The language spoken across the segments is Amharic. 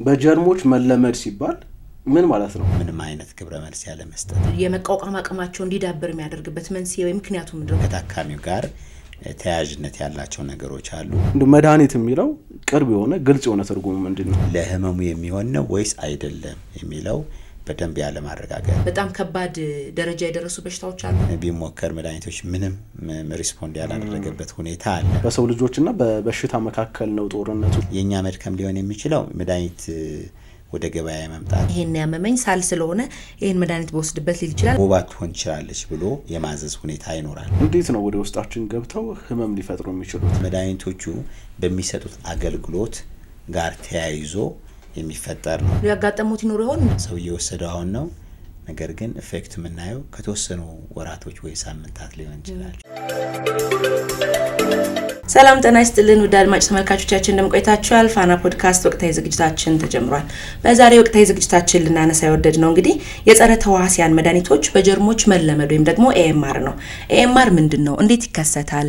በጀርሞች መለመድ ሲባል ምን ማለት ነው? ምንም አይነት ግብረ መልስ ያለ መስጠት የመቋቋም አቅማቸው እንዲዳብር የሚያደርግበት መንስኤ ወይ ምክንያቱ ምንድነው? ከታካሚው ጋር ተያያዥነት ያላቸው ነገሮች አሉ። መድኃኒት የሚለው ቅርብ የሆነ ግልጽ የሆነ ትርጉሙ ምንድነው? ለህመሙ የሚሆን ነው ወይስ አይደለም የሚለው በደንብ ያለ ማረጋገጥ። በጣም ከባድ ደረጃ የደረሱ በሽታዎች አሉ። ቢሞከር መድኃኒቶች ምንም ሪስፖንድ ያላደረገበት ሁኔታ አለ። በሰው ልጆችና በበሽታ መካከል ነው ጦርነቱ። የኛ መድከም ሊሆን የሚችለው መድኃኒት ወደ ገበያ መምጣት። ይሄን ያመመኝ ሳል ስለሆነ ይሄን መድኃኒት በወስድበት ሊል ይችላል። ወባ ትሆን ይችላልች ብሎ የማዘዝ ሁኔታ ይኖራል። እንዴት ነው ወደ ውስጣችን ገብተው ህመም ሊፈጥሩ የሚችሉት? መድኃኒቶቹ በሚሰጡት አገልግሎት ጋር ተያይዞ የሚፈጠር ነው። ያጋጠሙት ይኖር ይሆን? ሰው እየወሰደው አሁን ነው። ነገር ግን ኢፌክት የምናየው ከተወሰኑ ወራቶች ወይ ሳምንታት ሊሆን ይችላል። ሰላም ጤና ይስጥልን ውድ አድማጭ ተመልካቾቻችን እንደምቆይታችኋል። ፋና ፖድካስት ወቅታዊ ዝግጅታችን ተጀምሯል። በዛሬ ወቅታዊ ዝግጅታችን ልናነሳ የወደድነው እንግዲህ የጸረ ተዋሲያን መድኃኒቶች በጀርሞች መለመድ ወይም ደግሞ ኤኤምአር ነው። ኤኤምአር ምንድነው? እንዴት ይከሰታል?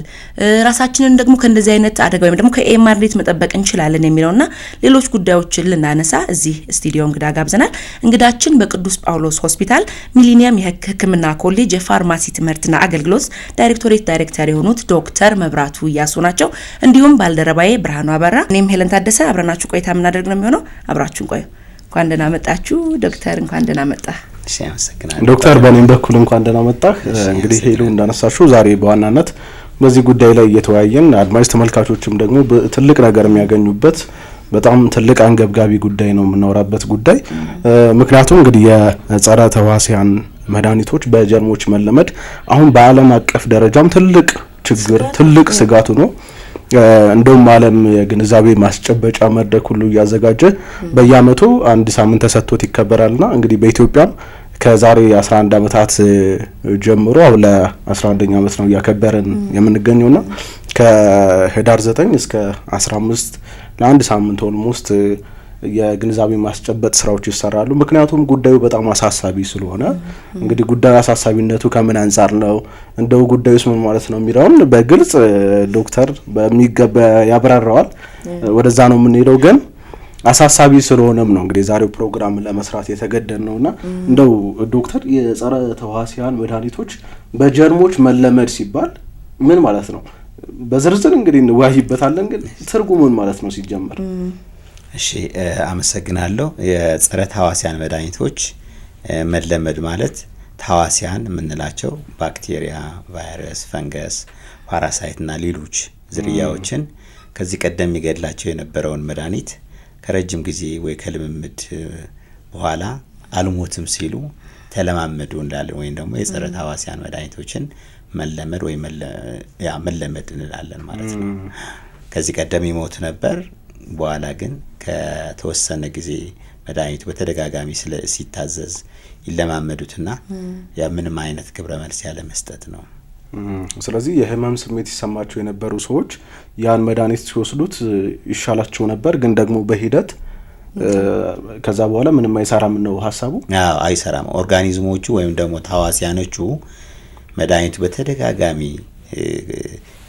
ራሳችንን ደግሞ ከእንደዚህ አይነት አደጋ ወይም ደግሞ ከኤኤምአር እንዴት መጠበቅ እንችላለን የሚለውና ሌሎች ጉዳዮችን ልናነሳ እዚህ ስቱዲዮ እንግዳ ጋብዘናል። እንግዳችን በቅዱስ ጳውሎስ ሆስፒታል ሚሊኒየም የሕክምና ኮሌጅ የፋርማሲ ትምህርትና አገልግሎት ዳይሬክቶሬት ዳይሬክተር የሆኑት ዶክተር መብራቱ ያሱ ናቸው። እንዲሁም ባልደረባዬ ብርሃኑ አበራ እኔም ሄለን ታደሰ አብረናችሁ ቆይታ የምናደርግ ነው የሚሆነው። አብራችሁን ቆዩ። እንኳን ደህና መጣችሁ ዶክተር። እንኳን ደህና መጣ። እሺ አመሰግናለሁ ዶክተር። በእኔም በኩል እንኳን ደህና መጣህ። እንግዲህ ሄሉ እንዳነሳችሁ ዛሬ በዋናነት በዚህ ጉዳይ ላይ እየተወያየን አድማጭ ተመልካቾችም ደግሞ ትልቅ ነገር የሚያገኙበት በጣም ትልቅ አንገብጋቢ ጉዳይ ነው የምናወራበት ጉዳይ። ምክንያቱም እንግዲህ የጸረ ተዋሲያን መድኃኒቶች በጀርሞች መለመድ አሁን በዓለም አቀፍ ደረጃም ትልቅ ችግር ትልቅ ስጋቱ ነው። እንደውም ዓለም የግንዛቤ ማስጨበጫ መድረክ ሁሉ እያዘጋጀ በየአመቱ አንድ ሳምንት ተሰጥቶት ይከበራልና እንግዲህ በኢትዮጵያም ከዛሬ 11 አመታት ጀምሮ አሁን ለ11ኛ አመት ነው ያከበረን የምንገኘውና ከህዳር 9 እስከ 15 ለአንድ ሳምንት ኦልሞስት የግንዛቤ ማስጨበጥ ስራዎች ይሰራሉ። ምክንያቱም ጉዳዩ በጣም አሳሳቢ ስለሆነ እንግዲህ ጉዳዩ አሳሳቢነቱ ከምን አንፃር ነው እንደው ጉዳዩስ ምን ማለት ነው የሚለውን በግልጽ ዶክተር በሚገባ ያብራራዋል። ወደዛ ነው የምንሄደው። ግን አሳሳቢ ስለሆነም ነው እንግዲህ ዛሬው ፕሮግራም ለመስራት የተገደድነውና እንደው ዶክተር የጸረ ተዋሲያን መድኃኒቶች በጀርሞች መለመድ ሲባል ምን ማለት ነው? በዝርዝር እንግዲህ እንወያይበታለን። ግን ትርጉሙን ማለት ነው ሲጀመር? እሺ አመሰግናለሁ። የጸረ ተዋሲያን መድኃኒቶች መለመድ ማለት ተዋሲያን የምንላቸው ባክቴሪያ፣ ቫይረስ፣ ፈንገስ፣ ፓራሳይት እና ሌሎች ዝርያዎችን ከዚህ ቀደም የሚገድላቸው የነበረውን መድኃኒት ከረጅም ጊዜ ወይ ከልምምድ በኋላ አልሞትም ሲሉ ተለማመዱ እንዳለን ወይም ደግሞ የጸረ ተዋሲያን መድኃኒቶችን መለመድ ወይ መለመድ እንላለን ማለት ነው። ከዚህ ቀደም ይሞት ነበር። በኋላ ግን ከተወሰነ ጊዜ መድኃኒቱ በተደጋጋሚ ሲታዘዝ ይለማመዱትና ያ ምንም አይነት ግብረ መልስ ያለ መስጠት ነው። ስለዚህ የህመም ስሜት ይሰማቸው የነበሩ ሰዎች ያን መድኃኒት ሲወስዱት ይሻላቸው ነበር። ግን ደግሞ በሂደት ከዛ በኋላ ምንም አይሰራም ነው ሐሳቡ? አዎ አይሰራም። ኦርጋኒዝሞቹ ወይም ደግሞ ተዋሲያኖቹ መድኃኒቱ በተደጋጋሚ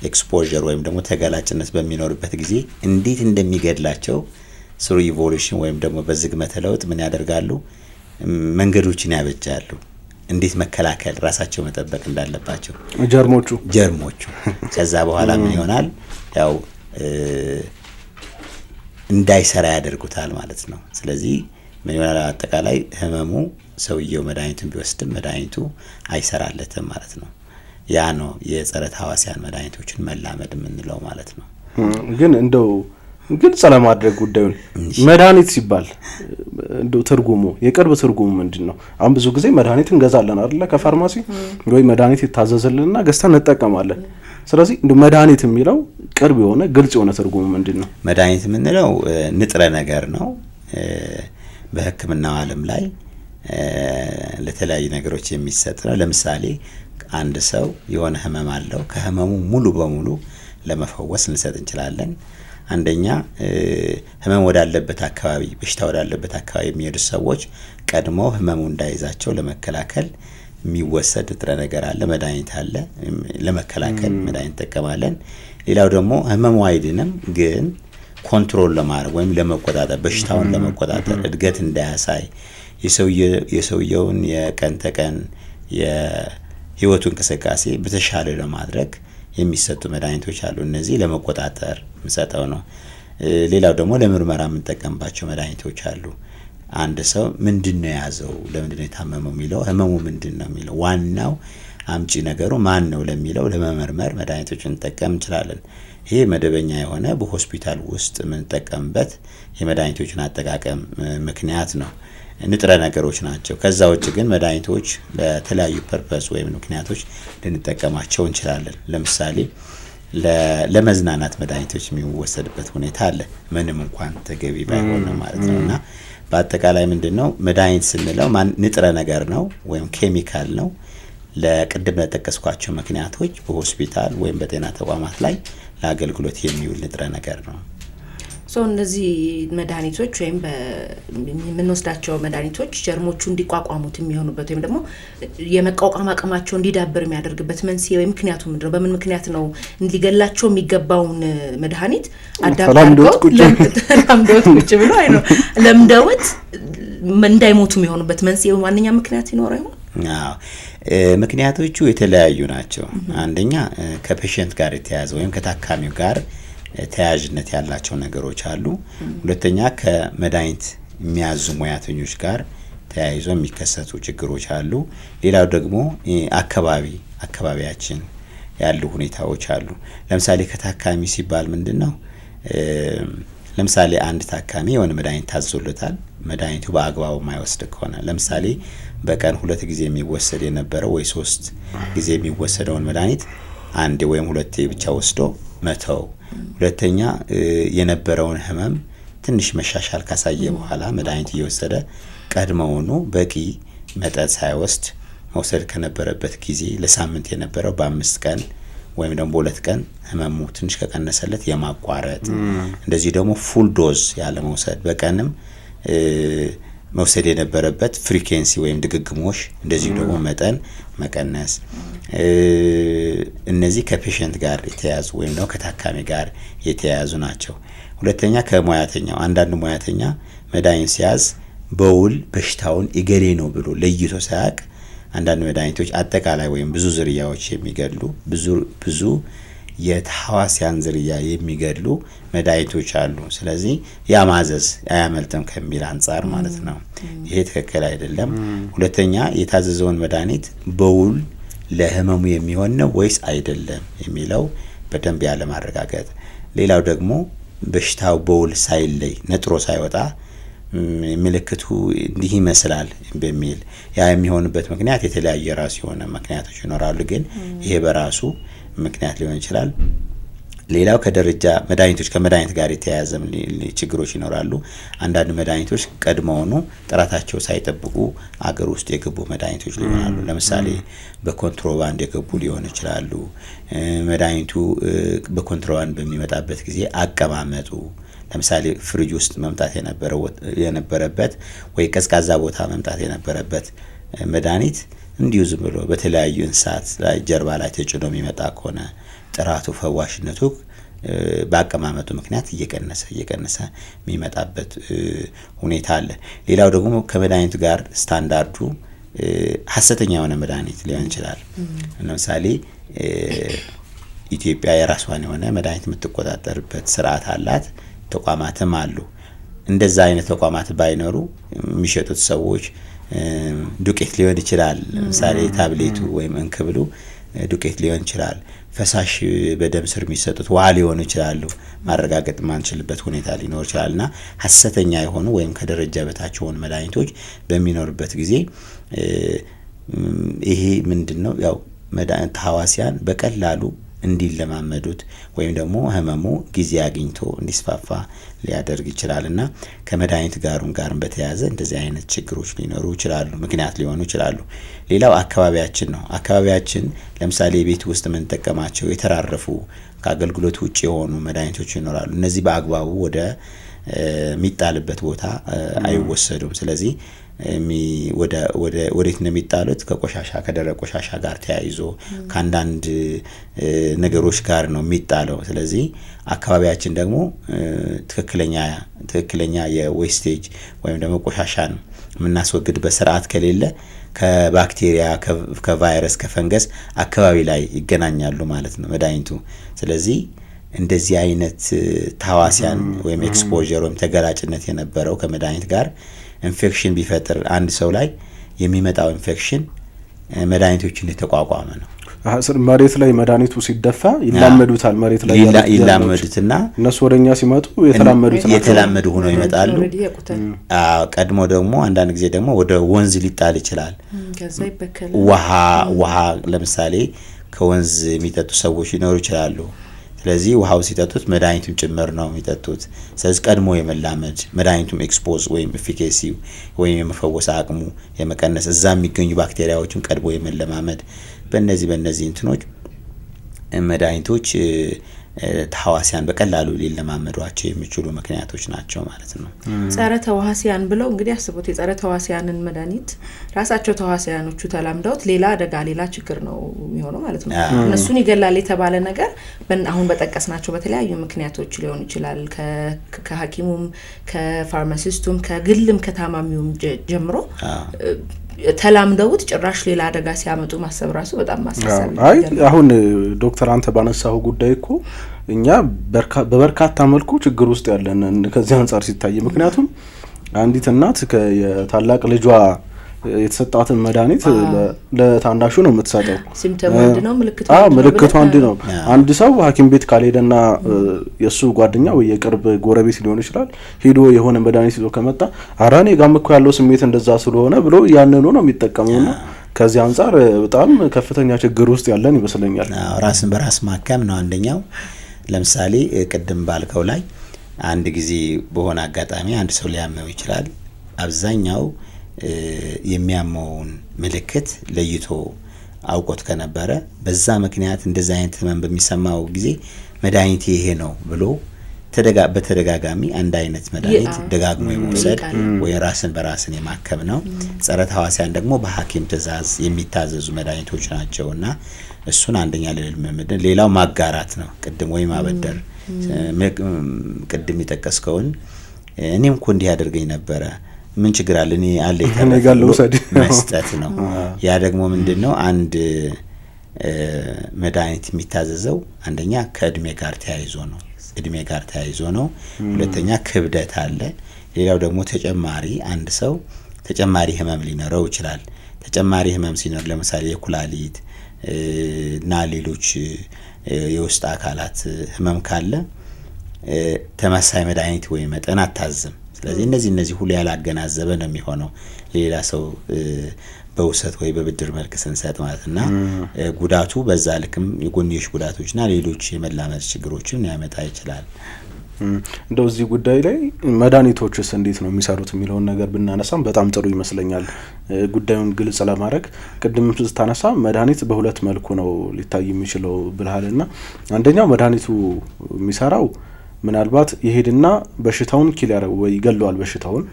ኤክስፖዠር ወይም ደግሞ ተጋላጭነት በሚኖርበት ጊዜ እንዴት እንደሚገድላቸው ስሩ ኢቮሉሽን ወይም ደግሞ በዝግመተ ለውጥ ምን ያደርጋሉ? መንገዶችን ያበጃሉ። እንዴት መከላከል ራሳቸው መጠበቅ እንዳለባቸው ጀርሞቹ ከዛ በኋላ ምን ይሆናል? ያው እንዳይሰራ ያደርጉታል ማለት ነው። ስለዚህ ምን ይሆናል? አጠቃላይ ህመሙ ሰውየው መድኃኒቱን ቢወስድም መድኃኒቱ አይሰራለትም ማለት ነው። ያ ነው የጸረ ተዋሲያን መድኃኒቶችን መላመድ የምንለው ማለት ነው። ግን እንደው ግልጽ ለማድረግ ጉዳዩን መድኃኒት ሲባል እንደው ትርጉሙ የቅርብ ትርጉሙ ምንድነው? አሁን ብዙ ጊዜ መድኃኒት እንገዛለን አይደል ከፋርማሲ ወይ መድኃኒት ይታዘዝልንና ገዝተን እንጠቀማለን። ስለዚህ እንደው መድኃኒት የሚለው ቅርብ የሆነ ግልጽ የሆነ ትርጉሙ ምንድነው? መድኃኒት የምንለው ንጥረ ነገር ነው። በሕክምናው ዓለም ላይ ለተለያዩ ነገሮች የሚሰጥ ነው። ለምሳሌ አንድ ሰው የሆነ ህመም አለው። ከህመሙ ሙሉ በሙሉ ለመፈወስ ልንሰጥ እንችላለን። አንደኛ ህመም ወዳለበት አካባቢ በሽታ ወዳለበት አካባቢ የሚሄዱ ሰዎች ቀድሞ ህመሙ እንዳይዛቸው ለመከላከል የሚወሰድ ንጥረ ነገር አለ፣ መድኃኒት አለ። ለመከላከል መድኃኒት ተጠቀማለን። ሌላው ደግሞ ህመሙ አይድንም፣ ግን ኮንትሮል ለማድረግ ወይም ለመቆጣጠር በሽታውን ለመቆጣጠር እድገት እንዳያሳይ የሰውየውን የቀን ተቀን የህይወቱ እንቅስቃሴ በተሻለ ለማድረግ የሚሰጡ መድኃኒቶች አሉ። እነዚህ ለመቆጣጠር የምንሰጠው ነው። ሌላው ደግሞ ለምርመራ የምንጠቀምባቸው መድኃኒቶች አሉ። አንድ ሰው ምንድነው የያዘው፣ ለምንድነው የታመመው የሚለው ህመሙ ምንድነው የሚለው ዋናው አምጪ ነገሩ ማን ነው ለሚለው ለመመርመር መድኃኒቶችን እንጠቀም እንችላለን። ይሄ መደበኛ የሆነ በሆስፒታል ውስጥ የምንጠቀምበት የመድኃኒቶችን አጠቃቀም ምክንያት ነው። ንጥረ ነገሮች ናቸው። ከዛ ውጭ ግን መድኃኒቶች ለተለያዩ ፐርፐስ ወይም ምክንያቶች ልንጠቀማቸው እንችላለን። ለምሳሌ ለመዝናናት መድኃኒቶች የሚወሰድበት ሁኔታ አለ፣ ምንም እንኳን ተገቢ ባይሆን ማለት ነውና በአጠቃላይ ምንድነው መድኃኒት ስንለው ንጥረ ነገር ነው ወይም ኬሚካል ነው። ለቅድም ለጠቀስኳቸው ምክንያቶች በሆስፒታል ወይም በጤና ተቋማት ላይ ለአገልግሎት የሚውል ንጥረ ነገር ነው። እነዚህ መድኃኒቶች ወይም የምንወስዳቸው መድኃኒቶች ጀርሞቹ እንዲቋቋሙት የሚሆኑበት ወይም ደግሞ የመቋቋም አቅማቸው እንዲዳብር የሚያደርግበት መንስኤ ወይም ምክንያቱ ምንድነው? በምን ምክንያት ነው እንዲገላቸው የሚገባውን መድኃኒት አዳብረው ለምደውት ቁጭ ብሎ አይኖር ለምደውት እንዳይሞቱ የሚሆኑበት መንስኤ ዋነኛ ምክንያት ይኖረው ይሆን? አዎ ምክንያቶቹ የተለያዩ ናቸው። አንደኛ ከፔሸንት ጋር የተያያዘ ወይም ከታካሚው ጋር ተያያዥነት ያላቸው ነገሮች አሉ። ሁለተኛ ከመድኃኒት የሚያዙ ሙያተኞች ጋር ተያይዞ የሚከሰቱ ችግሮች አሉ። ሌላው ደግሞ አካባቢያችን ያሉ ሁኔታዎች አሉ። ለምሳሌ ከታካሚ ሲባል ምንድነው? ለምሳሌ አንድ ታካሚ የሆነ መድኃኒት ታዞለታል። መድኃኒቱ በአግባቡ የማይወስድ ከሆነ ለምሳሌ በቀን 2 ጊዜ የሚወሰድ የነበረው ወይ 3 ጊዜ የሚወሰደውን መድኃኒት አንዴ ወይም 2 ብቻ ወስዶ መተው። ሁለተኛ የነበረውን ህመም ትንሽ መሻሻል ካሳየ በኋላ መድኃኒት እየወሰደ ቀድሞውኑ በቂ መጠን ሳይወስድ መውሰድ ከነበረበት ጊዜ ለሳምንት የነበረው በ5 ቀን ወይም ደግሞ በ2 ቀን ህመሙ ትንሽ ከቀነሰለት የማቋረጥ እንደዚህ ደግሞ ፉል ዶዝ ያለ መውሰድ በቀንም መውሰድ የነበረበት ፍሪኩዌንሲ ወይም ድግግሞሽ እንደዚህ ደግሞ መጠን መቀነስ። እነዚህ ከፔሸንት ጋር የተያዙ ወይም ደግሞ ከታካሚ ጋር የተያዙ ናቸው። ሁለተኛ ከሙያተኛው አንዳንድ ሙያተኛ መድኃኒት ሲያዝ በውል በሽታውን ይገሌ ነው ብሎ ለይቶ ሳያቅ አንዳንድ መድኃኒቶች አጠቃላይ ወይም ብዙ ዝርያዎች የሚገሉ ብዙ የተሐዋሲያን ዝርያ የሚገሉ መድኃኒቶች አሉ። ስለዚህ ያማዘዝ አያመልጥም ከሚል አንፃር ማለት ነው። ይሄ ትክክል አይደለም። ሁለተኛ የታዘዘውን መድኃኒት በውል ለህመሙ የሚሆን ነው ወይስ አይደለም የሚለው በደንብ ያለ ማረጋገጥ። ሌላው ደግሞ በሽታው በውል ሳይለይ ነጥሮ ሳይወጣ ምልክቱ እንዲህ ይመስላል በሚል ያ የሚሆንበት ምክንያት የተለያየ ራሱ የሆነ ምክንያቶች ይኖራሉ። ግን ይሄ በራሱ ምክንያት ሊሆን ይችላል። ሌላው ከደረጃ መድኃኒቶች ከመድኃኒት ጋር የተያያዘ ችግሮች ይኖራሉ። አንዳንድ መድኃኒቶች ቀድሞውኑ ጥራታቸው ሳይጠብቁ አገር ውስጥ የገቡ መድኃኒቶች ሊሆናሉ። ለምሳሌ በኮንትሮባንድ የገቡ ሊሆኑ ይችላሉ። መድኃኒቱ በኮንትሮባንድ በሚመጣበት ጊዜ አቀማመጡ ለምሳሌ ፍሪጅ ውስጥ መምጣት የነበረበት ወይ ቀዝቃዛ ቦታ መምጣት የነበረበት መድኃኒት እንዲሁ ዝም ብሎ በተለያዩ እንስሳት ላይ ጀርባ ላይ ተጭኖ የሚመጣ ከሆነ ጥራቱ ፈዋሽነቱ በአቀማመጡ ምክንያት እየቀነሰ የሚመጣበት ሁኔታ አለ። ሌላው ደግሞ ከመድኃኒቱ ጋር ስታንዳርዱ ሐሰተኛ የሆነ መድኃኒት ሊሆን ይችላል። ለምሳሌ ኢትዮጵያ የራሷን የሆነ መድኃኒት የምትቆጣጠርበት ስርዓት አላት፣ ተቋማትም አሉ። እንደዛ አይነት ተቋማት ባይኖሩ የሚሸጡት ሰዎች ዱቄት ሊሆን ይችላል። ለምሳሌ ታብሌቱ ወይም እንክብሉ ዱቄት ሊሆን ይችላል። ፈሳሽ በደም ስር የሚሰጡት ውሃ ሊሆኑ ይችላሉ። ማረጋገጥ ማንችልበት ሁኔታ ሊኖር ይችላልና ሐሰተኛ የሆኑ ወይም ከደረጃ በታች የሆኑ መድኃኒቶች በሚኖርበት ጊዜ ይሄ ምንድነው ያው መድኃኒት ተሐዋሲያን በቀላሉ እንዲለማመዱት ወይም ደግሞ ህመሙ ጊዜ አግኝቶ እንዲስፋፋ ሊያደርግ ይችላልና ከመድኃኒት ጋርም በተያያዘ እንደዚህ አይነት ችግሮች ሊኖሩ ይችላሉ፣ ምክንያት ሊሆኑ ይችላሉ። ሌላው አካባቢያችን ነው። አካባቢያችን ለምሳሌ ቤት ውስጥ የምንጠቀማቸው የተራረፉ ከአገልግሎት ውጭ የሆኑ መድኃኒቶች ይኖራሉ። እነዚህ በአግባቡ ወደ የሚጣልበት ቦታ አይወሰዱም። ስለዚህ ወዴት ነው የሚጣሉት? ከቆሻሻ ከደረቅ ቆሻሻ ጋር ተያይዞ ከአንዳንድ ነገሮች ጋር ነው የሚጣለው። ስለዚህ አካባቢያችን ደግሞ ትክክለኛ የዌስቴጅ ወይም ደግሞ ቆሻሻን የምናስወግድበት ስርዓት ከሌለ ከባክቴሪያ ከቫይረስ ከፈንገስ አካባቢ ላይ ይገናኛሉ ማለት ነው መድኃኒቱ። ስለዚህ እንደዚህ አይነት ተዋሲያን ወይም ኤክስፖዠር ወይም ተገላጭነት የነበረው ከመድኃኒት ጋር ኢንፌክሽን ቢፈጥር አንድ ሰው ላይ የሚመጣው ኢንፌክሽን መድኃኒቶችን የተቋቋመ ነው። መሬት ላይ መድኃኒቱ ሲደፋ ይላመዱታል። መሬት ላይ ይላመዱትና እነሱ ወደኛ ሲመጡ የተላመዱ ሆነው ይመጣሉ። ቀድሞ ደግሞ አንዳንድ ጊዜ ደግሞ ወደ ወንዝ ሊጣል ይችላል። ውሃ ለምሳሌ ከወንዝ የሚጠጡ ሰዎች ሊኖሩ ይችላሉ። ስለዚህ ውሃው ሲጠጡት መድኃኒቱን ጭምር ነው የሚጠጡት። ስለዚህ ቀድሞ የመላመድ መድኃኒቱም ኤክስፖዝ ወይም ኤፊካሲ ወይም የመፈወስ አቅሙ የመቀነስ እዛ የሚገኙ ባክቴሪያዎችን ቀድሞ የመለማመድ በእነዚህ እንትኖች መድኃኒቶች ተዋሲያን በቀላሉ ሊለማመዷቸው የሚችሉ ምክንያቶች ናቸው ማለት ነው። ጸረ ተዋሲያን ብለው እንግዲህ አስቡት፣ የጸረ ተዋሲያንን መድኃኒት ራሳቸው ተዋሲያኖቹ ተላምደውት ሌላ አደጋ ሌላ ችግር ነው የሚሆነው ማለት ነው። እነሱን ይገላል የተባለ ነገር አሁን በጠቀስናቸው በተለያዩ ምክንያቶች ሊሆን ይችላል። ከሐኪሙም ከፋርማሲስቱም ከግልም ከታማሚውም ጀምሮ ተላምደውት ጭራሽ ሌላ አደጋ ሲያመጡ ማሰብ ራሱ በጣም ማሳሰብ ነው። አሁን ዶክተር አንተ ባነሳው ጉዳይ እኮ እኛ በበርካታ መልኩ ችግር ውስጥ ያለን ከዚህ አንፃር ሲታይ፣ ምክንያቱም አንዲት እናት የታላቅ ልጇ የተሰጣትን መድኃኒት ለታናሹ ነው የምትሰጠው። ሲምፕተሙ አንድ ነው፣ ምልክቱ አንድ ነው። አንድ ሰው ሐኪም ቤት ካልሄደና የሱ ጓደኛ ወይ የቅርብ ጎረቤት ሊሆን ይችላል ሄዶ የሆነ መድኃኒት ይዞ ከመጣ አራኔ ጋም እኮ ያለው ስሜት እንደዛ ስለሆነ ብሎ ያንኑ ነው የሚጠቀመውና ከዚህ አንፃር በጣም ከፍተኛ ችግር ውስጥ ያለን ይመስለኛል። ራስን በራስ ማከም ነው አንደኛው። ለምሳሌ ቅድም ባልከው ላይ አንድ ጊዜ በሆነ አጋጣሚ አንድ ሰው ሊያመው ይችላል። አብዛኛው የሚያመውን ምልክት ለይቶ አውቆት ከነበረ በዛ ምክንያት እንደዛ አይነት ህመም በሚሰማው ጊዜ መድኃኒት ይሄ ነው ብሎ በተደጋጋሚ አንድ አይነት መድኃኒት ደጋግሞ የመውሰድ ወይ ራስን በራስን የማከም ነው። ጸረ ተዋሲያን ደግሞ በሐኪም ትዕዛዝ የሚታዘዙ መድኃኒቶች ናቸውና እሱን አንደኛ ልምምድ። ሌላው ማጋራት ነው። ቅድም ወይ ማበደር ቅድም የጠቀስከውን እኔም እኮ እንዲህ ያደርገኝ ነበረ ምን ችግር አለ እኔ አለ መስጠት ነው። ያ ደግሞ ምንድነው አንድ መድኃኒት የሚታዘዘው አንደኛ ከእድሜ ጋር ተያይዞ ነው። ሁለተኛ ክብደት አለ። ሌላው ደግሞ ተጨማሪ አንድ ሰው ተጨማሪ ህመም ሊኖረው ይችላል። ተጨማሪ ህመም ሲኖር ለምሳሌ የኩላሊት እና ሌሎች የውስጥ አካላት ህመም ካለ ተመሳሳይ መድኃኒት ወይ መጠን አታዝም። ስለዚህ እነዚህ ሁሉ ያላገናዘበ ነው የሚሆነው ሌላ ሰው በውሰት ወይ በብድር መልክ ስንሰጥ ማለትና ጉዳቱ በዛ ልክም የጎንዮሽ ጉዳቶችና ሌሎች የመላመድ ችግሮችን ያመጣ ይችላል። እንደው እዚህ ጉዳይ ላይ መድኃኒቶችስ እንዴት ነው የሚሰሩት የሚለውን ነገር ብናነሳም በጣም ጥሩ ይመስለኛል። ጉዳዩን ግልጽ ለማድረግ ቅድም ስታነሳ መድኃኒት በሁለት መልኩ ነው ሊታይ የሚችለው ብልሃልና አንደኛው መድኃኒቱ የሚሰራው ምናልባት ይሄድና በሽታውን ኪል ያደርገው ወይ ይገለዋል፣ በሽታውን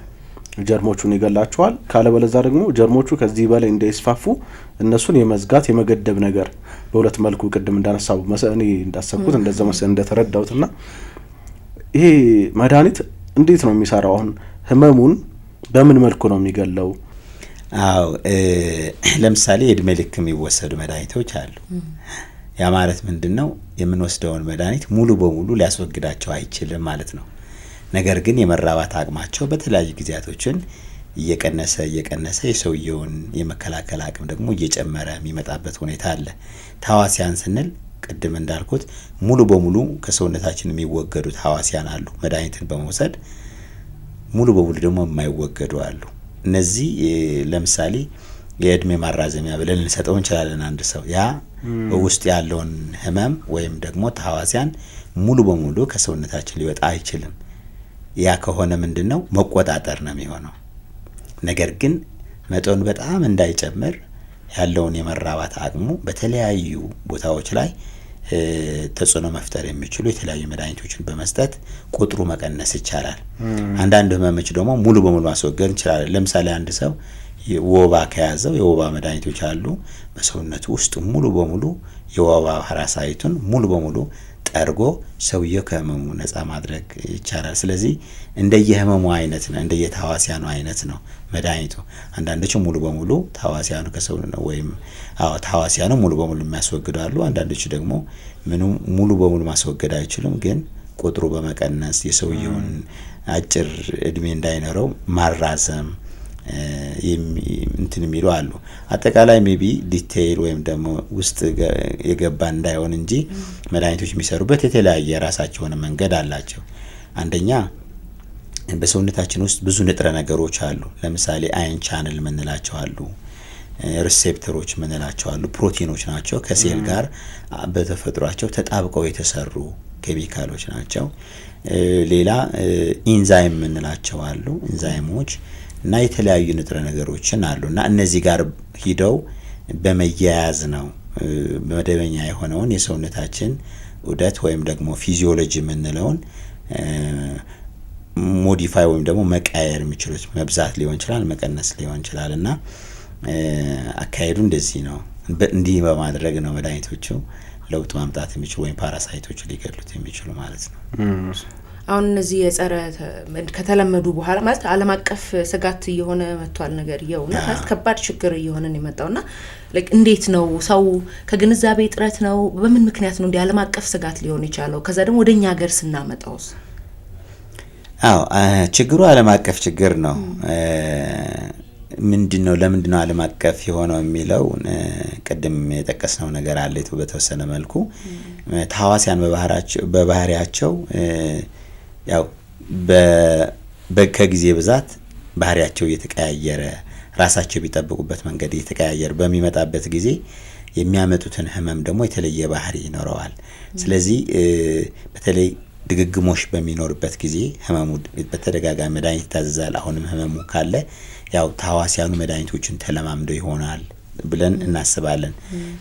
ጀርሞቹን ይገላቸዋል። ካለበለዛ ደግሞ ጀርሞቹ ከዚህ በላይ እንዳይስፋፉ እነሱን የመዝጋት የመገደብ ነገር በሁለት መልኩ ቅድም እንዳነሳው እኔ እንዳሰብኩት እንደዛ መሰለ እንደተረዳውትና ይሄ መድኃኒት እንዴት ነው የሚሰራው? አሁን ህመሙን በምን መልኩ ነው የሚገለው? ለምሳሌ እድሜ ልክ የሚወሰዱ መድኃኒቶች አሉ። ያ ማለት ምንድነው? የምንወስደውን መድኃኒት ሙሉ በሙሉ ሊያስወግዳቸው አይችልም ማለት ነው። ነገር ግን የመራባት አቅማቸው በተለያዩ ጊዜያቶችን እየቀነሰ የሰውየውን የመከላከል አቅም ደግሞ እየጨመረ የሚመጣበት ሁኔታ አለ። ተዋሲያን ስንል ቅድም እንዳልኩት ሙሉ በሙሉ ከሰውነታችን የሚወገዱ ተዋሲያን አሉ። መድኃኒትን በመውሰድ ሙሉ በሙሉ ደግሞ የማይወገዱ አሉ። እነዚህ ለምሳሌ የእድሜ ማራዘሚያ ብለን ልንሰጠው እንችላለን። አንድ ሰው ያ በውስጥ ያለውን ህመም ወይም ደግሞ ተዋሲያን ሙሉ በሙሉ ከሰውነታችን ሊወጣ አይችልም። ያ ከሆነ ምንድነው መቆጣጠር ነው የሚሆነው። ነገር ግን መጠኑ በጣም እንዳይጨምር ያለውን የመራባት አቅሙ በተለያዩ ቦታዎች ላይ ተጽዕኖ መፍጠር የሚችሉ የተለያዩ መድኃኒቶችን በመስጠት ቁጥሩ መቀነስ ይቻላል። አንዳንድ ህመሞች ደግሞ ሙሉ በሙሉ ማስወገድ እንችላለን። ለምሳሌ አንድ ሰው ወባ ከያዘው የወባ መድኃኒቶች አሉ በሰውነቱ ውስጥ ሙሉ በሙሉ የወባ ፓራሳይቱን ሙሉ በሙሉ ጠርጎ ሰውየው ከህመሙ ነፃ ማድረግ ይቻላል። ስለዚህ እንደየህመሙ አይነት ነው፣ እንደየተዋሲያኑ አይነት ነው መድኃኒቱ። አንዳንዶቹ ሙሉ በሙሉ ተዋሲያኑ ከሰው ነው ወይም ተዋሲያኑ ሙሉ በሙሉ የሚያስወግዱ አሉ። አንዳንዶቹ ደግሞ ምንም ሙሉ በሙሉ ማስወገድ አይችሉም፣ ግን ቁጥሩ በመቀነስ የሰውየውን አጭር እድሜ እንዳይኖረው ማራዘም እንትን የሚሉ አሉ። አጠቃላይ ሜቢ ዲቴይል ወይም ደግሞ ውስጥ የገባ እንዳይሆን እንጂ መድኃኒቶች የሚሰሩበት የተለያየ የራሳቸውን መንገድ አላቸው። አንደኛ በሰውነታችን ውስጥ ብዙ ንጥረ ነገሮች አሉ። ለምሳሌ አየን ቻነል ምንላቸው አሉ፣ ሪሴፕተሮች ምንላቸው አሉ። ፕሮቲኖች ናቸው፣ ከሴል ጋር በተፈጥሯቸው ተጣብቀው የተሰሩ ኬሚካሎች ናቸው። ሌላ ኢንዛይም ምንላቸው አሉ፣ ኢንዛይሞች እና የተለያዩ ንጥረ ነገሮችን አሉና እነዚህ ጋር ሂደው በመያያዝ ነው መደበኛ የሆነውን የሰውነታችን ዑደት ወይም ደግሞ ፊዚዮሎጂ የምንለውን ሞዲፋይ ወይም ደግሞ መቀየር የሚችሉት። መብዛት ሊሆን ይችላል፣ መቀነስ ሊሆን ይችላል እና አካሄዱ እንደዚህ ነው። እንዲህ በማድረግ ነው መድኃኒቶቹ ለውጥ ማምጣት የሚችሉ ወይም ፓራሳይቶቹ ሊገድሉት የሚችሉ ማለት ነው። አሁን እነዚህ የጸረ ከተለመዱ በኋላ ማለት ዓለም አቀፍ ስጋት እየሆነ መጥቷል ነገር ይኸውና ማለት ከባድ ችግር እየሆነ ነው የመጣውና እንዴት ነው ሰው ከግንዛቤ ጥረት ነው በምን ምክንያት ነው እንደ ዓለም አቀፍ ስጋት ሊሆን ይችላል? ከዛ ደግሞ ወደኛ ሀገር ስናመጣውስ? ችግሩ ዓለም አቀፍ ችግር ነው። ምንድነው ለምንድነው ዓለም አቀፍ የሆነው የሚለው ቀደም የጠቀስነው ነገር አለ በተወሰነ መልኩ። ተዋሲያን በባህሪያቸው ያው ከጊዜ ብዛት ባህሪያቸው እየተቀያየረ ራሳቸው ቢጠብቁበት መንገድ እየተቀያየረ በሚመጣበት ጊዜ የሚያመጡትን ህመም ደግሞ የተለየ ባህሪ ይኖረዋል። ስለዚህ በተለይ ድግግሞሽ በሚኖርበት ጊዜ ህመሙ በተደጋጋሚ መድኃኒት ይታዘዛል። አሁንም ህመሙ ካለ ያው ተዋሲያኑ መድኃኒቶችን ተለማምደው ይሆናል ብለን እናስባለን።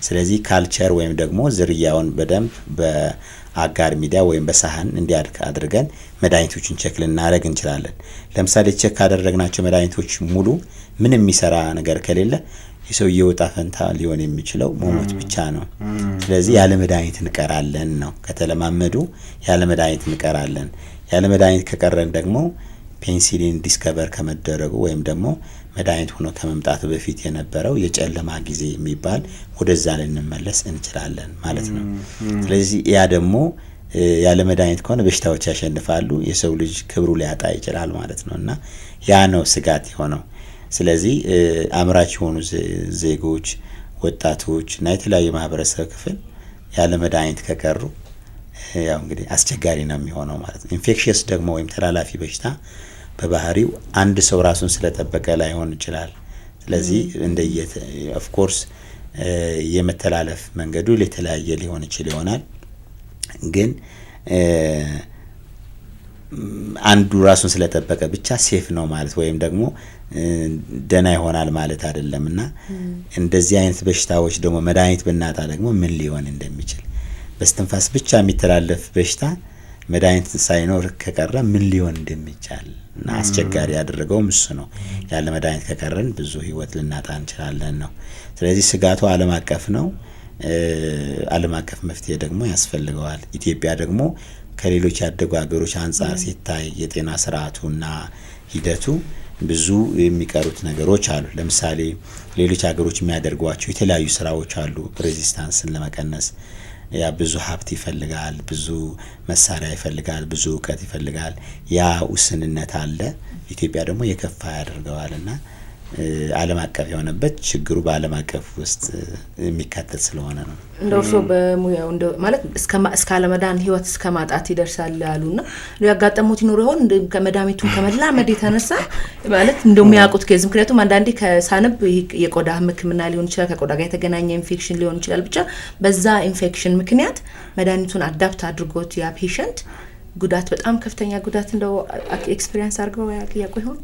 ስለዚህ ካልቸር ወይም ደግሞ ዝርያውን በደንብ በአጋር ሚዲያ ወይም በሳህን እንዲያድግ አድርገን መድኃኒቶችን ቼክ ልናደርግ እንችላለን። ለምሳሌ ቼክ ካደረግናቸው መድኃኒቶች ሙሉ ምንም የሚሰራ ነገር ከሌለ የሰውየው ዕጣ ፈንታ ሊሆን የሚችለው መሞት ብቻ ነው። ስለዚህ ያለ መድኃኒት እንቀራለን ነው። ከተለማመዱ ያለ መድኃኒት እንቀራለን። ያለ መድኃኒት ከቀረን ደግሞ ፔንሲሊን ዲስከቨር ከመደረጉ ወይም ደግሞ መድኃኒት ሆኖ ከመምጣቱ በፊት የነበረው የጨለማ ጊዜ የሚባል ወደዛ ልንመለስ እንችላለን ማለት ነው። ስለዚህ ያ ደግሞ ያለ መድኃኒት ከሆነ በሽታዎች ያሸንፋሉ፣ የሰው ልጅ ክብሩ ሊያጣ ይችላል ማለት ነውና ያ ነው ስጋት የሆነው። ስለዚህ አምራች የሆኑ ዜጎች፣ ወጣቶች እና የተለያዩ ማህበረሰብ ክፍል ያለ መድኃኒት ከቀሩ ያው እንግዲህ አስቸጋሪ ነው የሚሆነው ማለት ነው። ኢንፌክሽየስ ደግሞ ወይም ተላላፊ በሽታ በባህሪው አንድ ሰው ራሱን ስለጠበቀ ላይሆን ይችላል። ስለዚህ ኦፍ ኮርስ የመተላለፍ መንገዱ ለተለያየ ሊሆን ይችላል። ግን አንዱ ራሱን ስለጠበቀ ብቻ ሴፍ ነው ማለት ወይም ደግሞ ደና ይሆናል ማለት አይደለምና እንደዚህ አይነት በሽታዎች ደግሞ መድኃኒት ብናጣ ደግሞ ምን ሊሆን እንደሚችል በስተንፋስ ብቻ የሚተላለፍ በሽታ መድኃኒት ሳይኖር ከቀረ ምን ሊሆን እንደሚቻል እና አስቸጋሪ ያደረገው እሱ ነው። ያለ መድኃኒት ከቀረን ብዙ ህይወት ልናጣ እንችላለን ነው። ስለዚህ ስጋቱ ዓለም አቀፍ ነው። ዓለም አቀፍ መፍትሄ ደግሞ ያስፈልገዋል። ኢትዮጵያ ደግሞ ከሌሎች ያደጉ ሀገሮች አንፃር ሲታይ የጤና ስርዓቱና ሂደቱ ብዙ የሚቀሩት ነገሮች አሉ። ለምሳሌ ሌሎች ሀገሮች የሚያደርጓቸው የተለያዩ ስራዎች አሉ። ሬዚስታንስን ለመቀነስ ያ ብዙ ሀብት ይፈልጋል፣ ብዙ መሳሪያ ይፈልጋል፣ ብዙ እውቀት ይፈልጋል። ያ ውስንነት አለ። ኢትዮጵያ ደግሞ የከፋ ያደርገዋልና ዓለም አቀፍ የሆነበት ችግሩ በዓለም አቀፍ ውስጥ የሚካተት ስለሆነ ነው። እንደርሶ በሙያው ማለት እስከ አለመዳን ህይወት እስከ ማጣት ይደርሳል አሉና ያጋጠሙት ይኖር ይሆን ከመድኃኒቱን ከመላመድ የተነሳ ማለት እንደሚያውቁት ከዚህ ምክንያቱም አንዳንዴ ከሳንብ የቆዳ ህክምና ሊሆን ይችላል፣ ከቆዳ ጋር የተገናኘ ኢንፌክሽን ሊሆን ይችላል። ብቻ በዛ ኢንፌክሽን ምክንያት መድኃኒቱን አዳፕት አድርጎት ያ ፔሸንት ጉዳት በጣም ከፍተኛ ጉዳት እንደው ኤክስፒሪየንስ አድርገው ያውቁ ይሆን?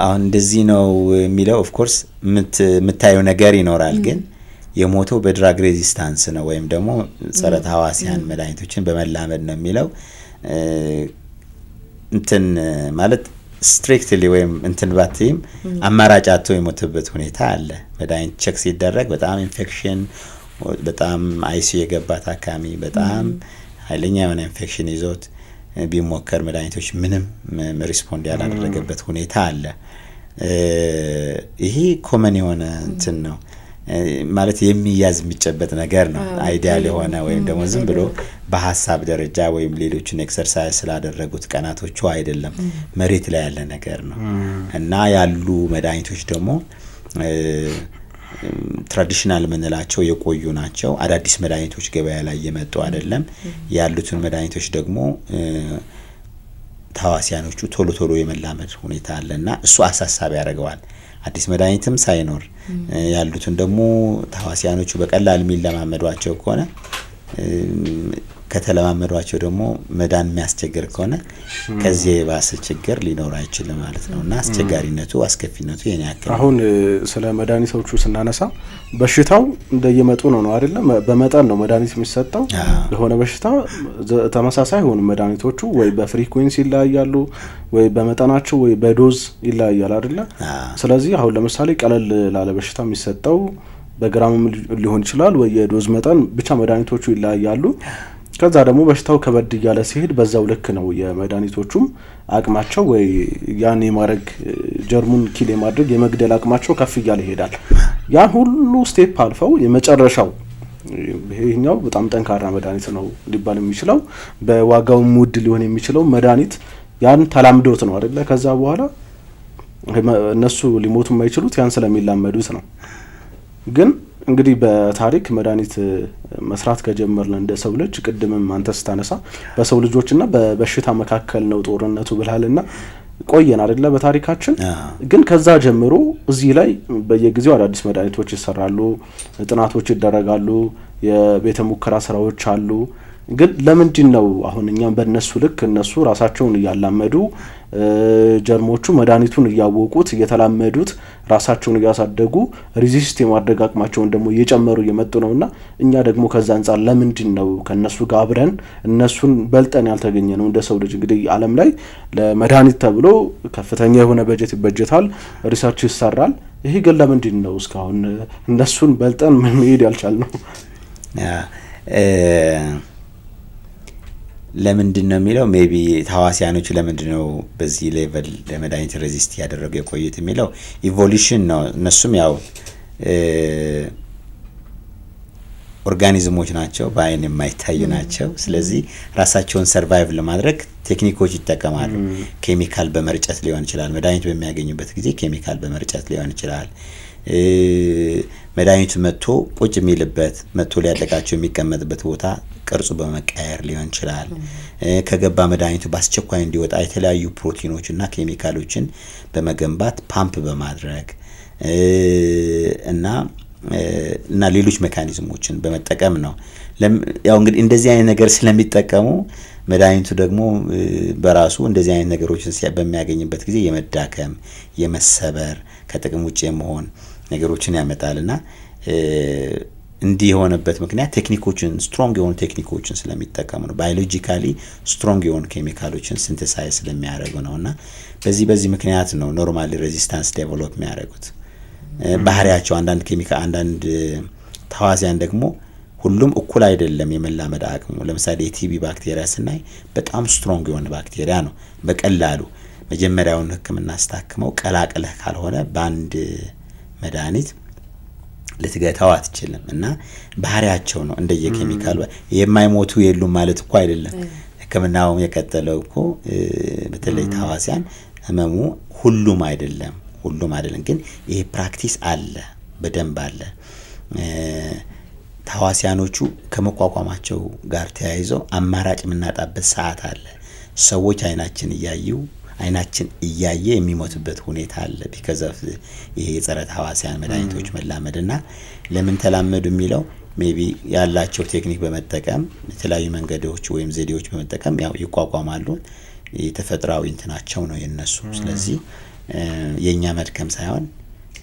አሁን እንደዚህ ነው የሚለው ኦፍ ኮርስ የምታየው ነገር ይኖራል። ግን የሞተው በድራግ ሬዚስታንስ ነው ወይም ደግሞ ጸረ ተህዋሲያን መድኃኒቶችን በመላመድ ነው የሚለው እንትን ማለት ስትሪክትሊ ወይም እንትን ባትይም አማራጭ አጥቶ የሞተበት ሁኔታ አለ። መድኃኒት ቼክ ሲደረግ በጣም ኢንፌክሽን በጣም አይሲ የገባ ታካሚ በጣም ኃይለኛ የሆነ ኢንፌክሽን ይዞት ቢሞከር መድኃኒቶች ምንም ሪስፖንድ ያላደረገበት ሁኔታ አለ። ይሄ ኮመን የሆነ እንትን ነው ማለት የሚያዝ የሚጨበጥ ነገር ነው። አይዲያል የሆነ ወይም ደግሞ ዝም ብሎ በሐሳብ ደረጃ ወይም ሌሎችን ኤክሰርሳይዝ ስላደረጉት ቀናቶቹ አይደለም፣ መሬት ላይ ያለ ነገር ነው እና ያሉ መድኃኒቶች ደግሞ ትራዲሽናል የምንላቸው የቆዩ ናቸው። አዳዲስ መድኃኒቶች ገበያ ላይ የመጡ አይደለም። ያሉትን መድኃኒቶች ደግሞ ተህዋሲያኖቹ ቶሎ ቶሎ የመላመድ ሁኔታ አለና እሱ አሳሳቢ ያደርገዋል። አዲስ መድኃኒትም ሳይኖር ያሉትን ደግሞ ተህዋሲያኖቹ በቀላል የሚለማመዷቸው ከሆነ ከተለማመዷቸው ደግሞ መዳን የሚያስቸግር ከሆነ ከዚህ የባሰ ችግር ሊኖር አይችልም ማለት ነው እና አስቸጋሪነቱ አስከፊነቱ የኔ ያክል። አሁን ስለ መድኃኒቶቹ ስናነሳ በሽታው እንደየመጡ ነው አይደለ? በመጠን ነው መድኃኒት የሚሰጠው። ለሆነ በሽታ ተመሳሳይ ሆኑ መድኃኒቶቹ ወይ በፍሪኩዌንሲ ይለያያሉ ወይ በመጠናቸው ወይ በዶዝ ይለያያል አይደለ? ስለዚህ አሁን ለምሳሌ ቀለል ላለ በሽታ የሚሰጠው በግራም ሊሆን ይችላል ወይ የዶዝ መጠን ብቻ መድኃኒቶቹ ይለያያሉ። ከዛ ደግሞ በሽታው ከበድ እያለ ሲሄድ በዛው ልክ ነው የመድኃኒቶቹም አቅማቸው ወይ ያን የማድረግ ጀርሙን ኪል የማድረግ የመግደል አቅማቸው ከፍ እያለ ይሄዳል። ያ ሁሉ ስቴፕ አልፈው የመጨረሻው ይሄኛው በጣም ጠንካራ መድኃኒት ነው ሊባል የሚችለው በዋጋውም ውድ ሊሆን የሚችለው መድኃኒት ያን ተላምዶት ነው አይደለ? ከዛ በኋላ እነሱ ሊሞቱ የማይችሉት ያን ስለሚላመዱት ነው። ግን እንግዲህ በታሪክ መድኃኒት መስራት ከጀመርን እንደ ሰው ልጅ ቅድምም አንተ ስታነሳ በሰው ልጆችና በበሽታ መካከል ነው ጦርነቱ ብለሃልና ቆየን አይደለ? በታሪካችን ግን ከዛ ጀምሮ እዚህ ላይ በየጊዜው አዳዲስ መድኃኒቶች ይሰራሉ፣ ጥናቶች ይደረጋሉ፣ የቤተ ሙከራ ስራዎች አሉ። ግን ለምንድን ነው አሁን እኛም በእነሱ ልክ እነሱ ራሳቸውን እያላመዱ ጀርሞቹ መድኃኒቱን እያወቁት እየተላመዱት ራሳቸውን እያሳደጉ ሪዚስት የማድረግ አቅማቸውን ደግሞ እየጨመሩ እየመጡ ነውና እኛ ደግሞ ከዛ አንፃር ለምንድን ነው ከነሱ ጋር አብረን እነሱን በልጠን ያልተገኘ ነው? እንደ ሰው ልጅ እንግዲህ ዓለም ላይ ለመድኃኒት ተብሎ ከፍተኛ የሆነ በጀት ይበጀታል፣ ሪሰርች ይሰራል። ይሄ ግን ለምንድን ነው እስካሁን እነሱን በልጠን መሄድ ያልቻልነው? ለምንድን ነው የሚለው ሜቢ ተህዋሲያኖቹ ለምንድን ነው በዚህ ሌቨል ለመድኃኒት ሬዚስት ያደረጉ የቆዩት የሚለው ኢቮሉሽን ነው። እነሱም ያው ኦርጋኒዝሞች ናቸው፣ በአይን የማይታዩ ናቸው። ስለዚህ ራሳቸውን ሰርቫይቭ ለማድረግ ቴክኒኮች ይጠቀማሉ። ኬሚካል በመርጨት ሊሆን ይችላል። መድኃኒት በሚያገኙበት ጊዜ ኬሚካል በመርጨት ሊሆን ይችላል። መድኃኒቱ መጥቶ ቁጭ የሚልበት መጥቶ ሊያጠቃቸው የሚቀመጥበት ቦታ ቅርጹ በመቀየር ሊሆን ይችላል። ከገባ መድኃኒቱ በአስቸኳይ እንዲወጣ የተለያዩ ፕሮቲኖችና ኬሚካሎችን በመገንባት ፓምፕ በማድረግ እና ሌሎች ሜካኒዝሞችን በመጠቀም ነው። ያው እንግዲህ እንደዚህ አይነት ነገር ስለሚጠቀሙ መድኃኒቱ ደግሞ በራሱ እንደዚህ አይነት ነገሮችን በሚያገኝበት ጊዜ የመዳከም የመሰበር ከጥቅም ውጭ የመሆን ነገሮችን ያመጣልና እንዲህ የሆነበት ምክንያት ቴክኒኮችን ስትሮንግ የሆኑ ቴክኒኮችን ስለሚጠቀሙ ነው። ባዮሎጂካሊ ስትሮንግ የሆኑ ኬሚካሎችን ሲንተሳይዝ ስለሚያደርጉ ነውና በዚህ ምክንያት ነው ኖርማሊ ሬዚስታንስ ዴቨሎፕ የሚያደርጉት። ባህሪያቸው አንዳንድ ተህዋሲያን ደግሞ ሁሉም እኩል አይደለም የመላመድ አቅሙ። ለምሳሌ የቲቢ ባክቴሪያ ስናይ በጣም ስትሮንግ የሆነ ባክቴሪያ ነው። በቀላሉ መጀመሪያውን ሕክምና ስታክመው ቀላቅለህ ካልሆነ በአንድ መድኃኒት ልትገታው አትችልም እና ባህሪያቸው ነው እንደየኬሚካሉ። የማይሞቱ የሉም ማለት እኮ አይደለም። ሕክምናው የቀጠለው እኮ በተለይ ተህዋሲያን ህመሙ ሁሉም አይደለም ግን ይሄ ፕራክቲስ አለ፣ በደንብ አለ። ተህዋሲያኖቹ ከመቋቋማቸው ጋር ተያይዘው አማራጭ የምናጣበት ሰዓት አለ። ሰዎች አይናችን እያየ የሚሞቱበት ሁኔታ አለ። ቢካዝ ኦፍ ይሄ የጸረ ተህዋሲያን መድኃኒቶች መላመድና ለምን ተላመዱ የሚለው ሜቢ ያላቸው ቴክኒክ በመጠቀም የተለያዩ መንገዶች ወይም ዘዴዎች በመጠቀም ያው ይቋቋማሉ። የተፈጥሯዊ እንትናቸው ነው የነሱ። ስለዚህ የኛ መድከም ሳይሆን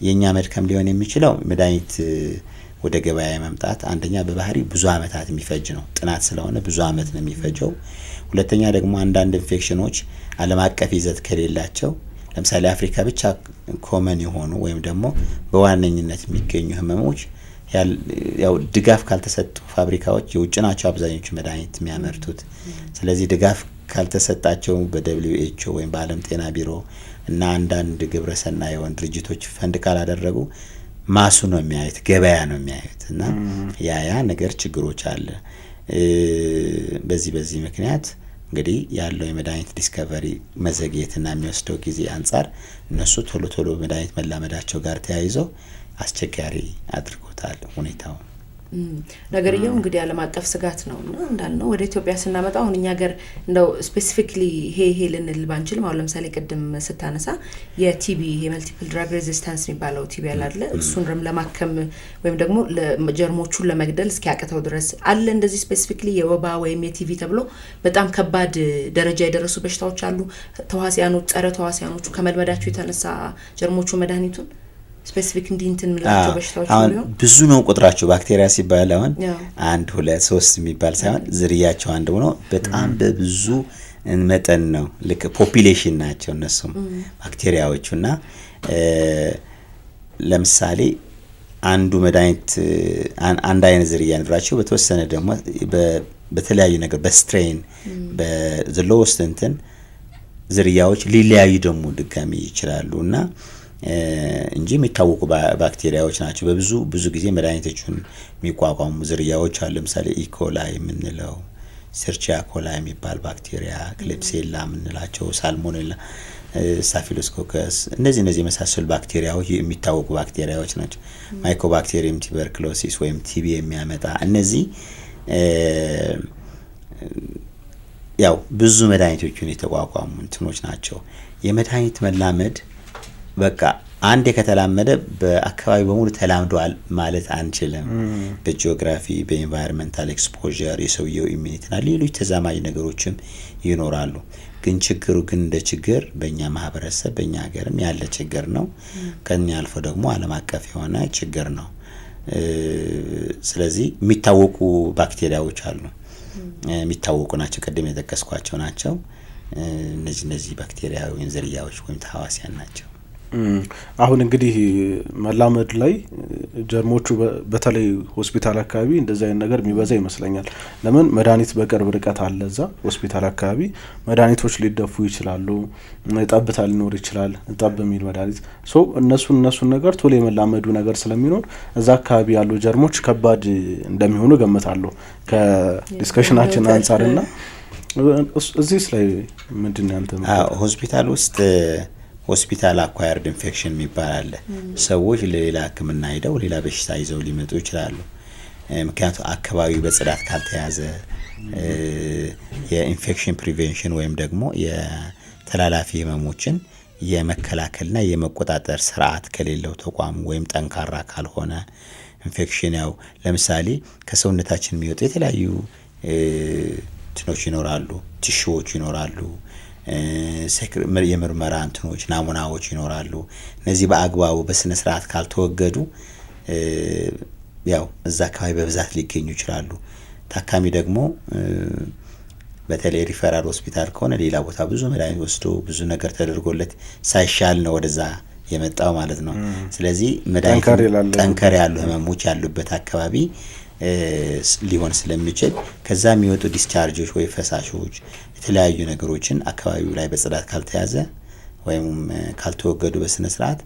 የኛ መድከም ሊሆን የሚችለው መድኃኒት ወደ ገበያ መምጣት አንደኛ በባህሪ ብዙ አመታት የሚፈጅ ነው። ጥናት ስለሆነ ብዙ አመት ነው የሚፈጀው። ሁለተኛ ደግሞ አንዳንድ ኢንፌክሽኖች ዓለም አቀፍ ይዘት ከሌላቸው ለምሳሌ አፍሪካ ብቻ ኮመን የሆኑ ወይም ደግሞ በዋነኝነት የሚገኙ ህመሞች ያው ድጋፍ ካልተሰጡ ፋብሪካዎች የውጭ ናቸው አብዛኞቹ መድኃኒት የሚያመርቱት። ስለዚህ ድጋፍ ካልተሰጣቸው በWHO ወይም በዓለም ጤና ቢሮ እና አንዳንድ ግብረሰናይ የሆኑ ድርጅቶች ፈንድ ካላደረጉ ማሱ ነው የሚያዩት፣ ገበያ ነው የሚያዩት እና ያ ነገር ችግሮች አለ። በዚህ ምክንያት እንግዲህ ያለው የመድኃኒት ዲስከቨሪ መዘግየትና የሚወስደው ጊዜ አንጻር እነሱ ቶሎ መድኃኒት መላመዳቸው ጋር ተያይዞ አስቸጋሪ አድርጎታል ሁኔታው። ነገርየው እንግዲህ ዓለም አቀፍ ስጋት ነውና እንዳልነው ወደ ኢትዮጵያ ስናመጣው አሁን እኛ ሀገር እንደው ስፔሲፊክሊ ይሄ ልንል ባንችል ማለት ለምሳሌ ቅድም ስታነሳ የቲቢ የመልቲፕል ድራግ ሬዚስታንስ የሚባለው ቲቢ አለ እሱን ለማከም ወይም ደግሞ ጀርሞቹን ለመግደል እስኪያቀተው ድረስ አለ እንደዚህ ስፔሲፊክሊ የወባ ወይም የቲቪ ተብሎ በጣም ከባድ ደረጃ የደረሱ በሽታዎች አሉ። ተዋሲያኖች ጸረ ተዋሲያኖቹ ከመልመዳቸው የተነሳ ጀርሞቹ መድኃኒቱን ስፔሲፊክ እንዲንትን ምላቸው በሽታዎች ነው ብዙ ነው ቁጥራቸው። ባክቴሪያ ሲባል አሁን 1 2 3 የሚባል ሳይሆን ዝርያቸው አንድ ሆኖ በጣም በብዙ መጠን ነው። ልክ ፖፑሌሽን ናቸው እነሱም ባክቴሪያዎቹና ለምሳሌ አንዱ መድኃኒት አንድ አይነት ዝርያ ንብራቸው በተወሰነ ደግሞ በተለያዩ ነገር በስትሬን በዘሎስት እንትን ዝርያዎች ሊለያዩ ደግሞ ድጋሚ ይችላሉና እንጂ የሚታወቁ ባክቴሪያዎች ናቸው። ብዙ ጊዜ መድኃኒቶቹን የሚቋቋሙ ዝርያዎች አሉ። ለምሳሌ ኢኮላይ የምንለው፣ ሰርቺያ ኮላይ የሚባል ባክቴሪያ፣ ክሌፕሴላ የምንላቸው፣ ሳልሞኔላ፣ ስታፊሎኮከስ እነዚህ የመሳሰሉ ባክቴሪያዎች የሚታወቁ ባክቴሪያዎች ናቸው። ማይኮባክቴሪየም ቱበርኩሎሲስ ወይም ቲቢ የሚያመጣ እነዚህ ያው ብዙ መድኃኒቶቹን የተቋቋሙ እንትኖች ናቸው። የመድኃኒት መላመድ በቃ አንድ ከተላመደ በአካባቢ በሙሉ ተላምዷል ማለት አንችልም። በጂኦግራፊ በኤንቫይሮንመንታል ኤክስፖዠር የሰውየው ኢሚኒቲና ሌሎች ተዛማጅ ነገሮችም ይኖራሉ። ግን ችግሩ ግን እንደ ችግር በእኛ ማህበረሰብ በእኛ ሀገርም ያለ ችግር ነው። ከኛ አልፎ ደግሞ ዓለም አቀፍ የሆነ ችግር ነው። ስለዚህ የሚታወቁ ባክቴሪያዎች አሉ፣ የሚታወቁ ናቸው፣ ቀደም የጠቀስኳቸው ናቸው። እነዚህ ባክቴሪያ ወይም ዝርያዎች ወይም ተህዋሲያን ናቸው። አሁን እንግዲህ መላመድ ላይ ጀርሞቹ በተለይ ሆስፒታል አካባቢ እንደዛ አይነት ነገር የሚበዛ ይመስለኛል። ለምን መድኃኒት በቅርብ ርቀት አለ። እዛ ሆስፒታል አካባቢ መድኃኒቶች ሊደፉ ይችላሉ፣ ጠብታ ሊኖር ይችላል፣ ጠብ የሚል መድኃኒት እነሱን ነገር ቶሎ የመላመዱ ነገር ስለሚኖር እዛ አካባቢ ያሉ ጀርሞች ከባድ እንደሚሆኑ ገምታለሁ ከዲስከሽናችን አንጻርና እዚህስ ላይ ምንድን ነው ያንተ ሆስፒታል ውስጥ ሆስፒታል አኳየርድ ኢንፌክሽን የሚባል አለ። ሰዎች ለሌላ ሕክምና ሄደው ሌላ በሽታ ይዘው ሊመጡ ይችላሉ። ምክንያቱም አካባቢው በጽዳት ካልተያዘ የኢንፌክሽን ፕሪቬንሽን ወይም ደግሞ የተላላፊ ህመሞችን የመከላከልና የመቆጣጠር ስርዓት ከሌለው ተቋም ወይም ጠንካራ ካልሆነ ኢንፌክሽን ያው ለምሳሌ ከሰውነታችን የሚወጡ የተለያዩ እንትኖች ይኖራሉ፣ ቲሹዎች ይኖራሉ፣ የምርመራ እንትኖች ናሙናዎች ይኖራሉ። እነዚህ በአግባቡ በስነ ስርዓት ካልተወገዱ ያው እዛ አካባቢ በብዛት ሊገኙ ይችላሉ። ታካሚ ደግሞ በተለይ ሪፈራል ሆስፒታል ከሆነ ሌላ ቦታ ብዙ መድኃኒት ወስዶ ብዙ ነገር ተደርጎለት ሳይሻል ነው ወደዛ የመጣው ማለት ነው። ስለዚህ መድኃኒት ጠንከር ያሉ ህመሞች ያሉበት አካባቢ ሊሆን ስለሚችል ከዛ የሚወጡ ዲስቻርጆች ወይ ፈሳሾች የተለያዩ ነገሮችን አካባቢው ላይ በጽዳት ካልተያዘ ወይም ካልተወገዱ በስነ ስርዓት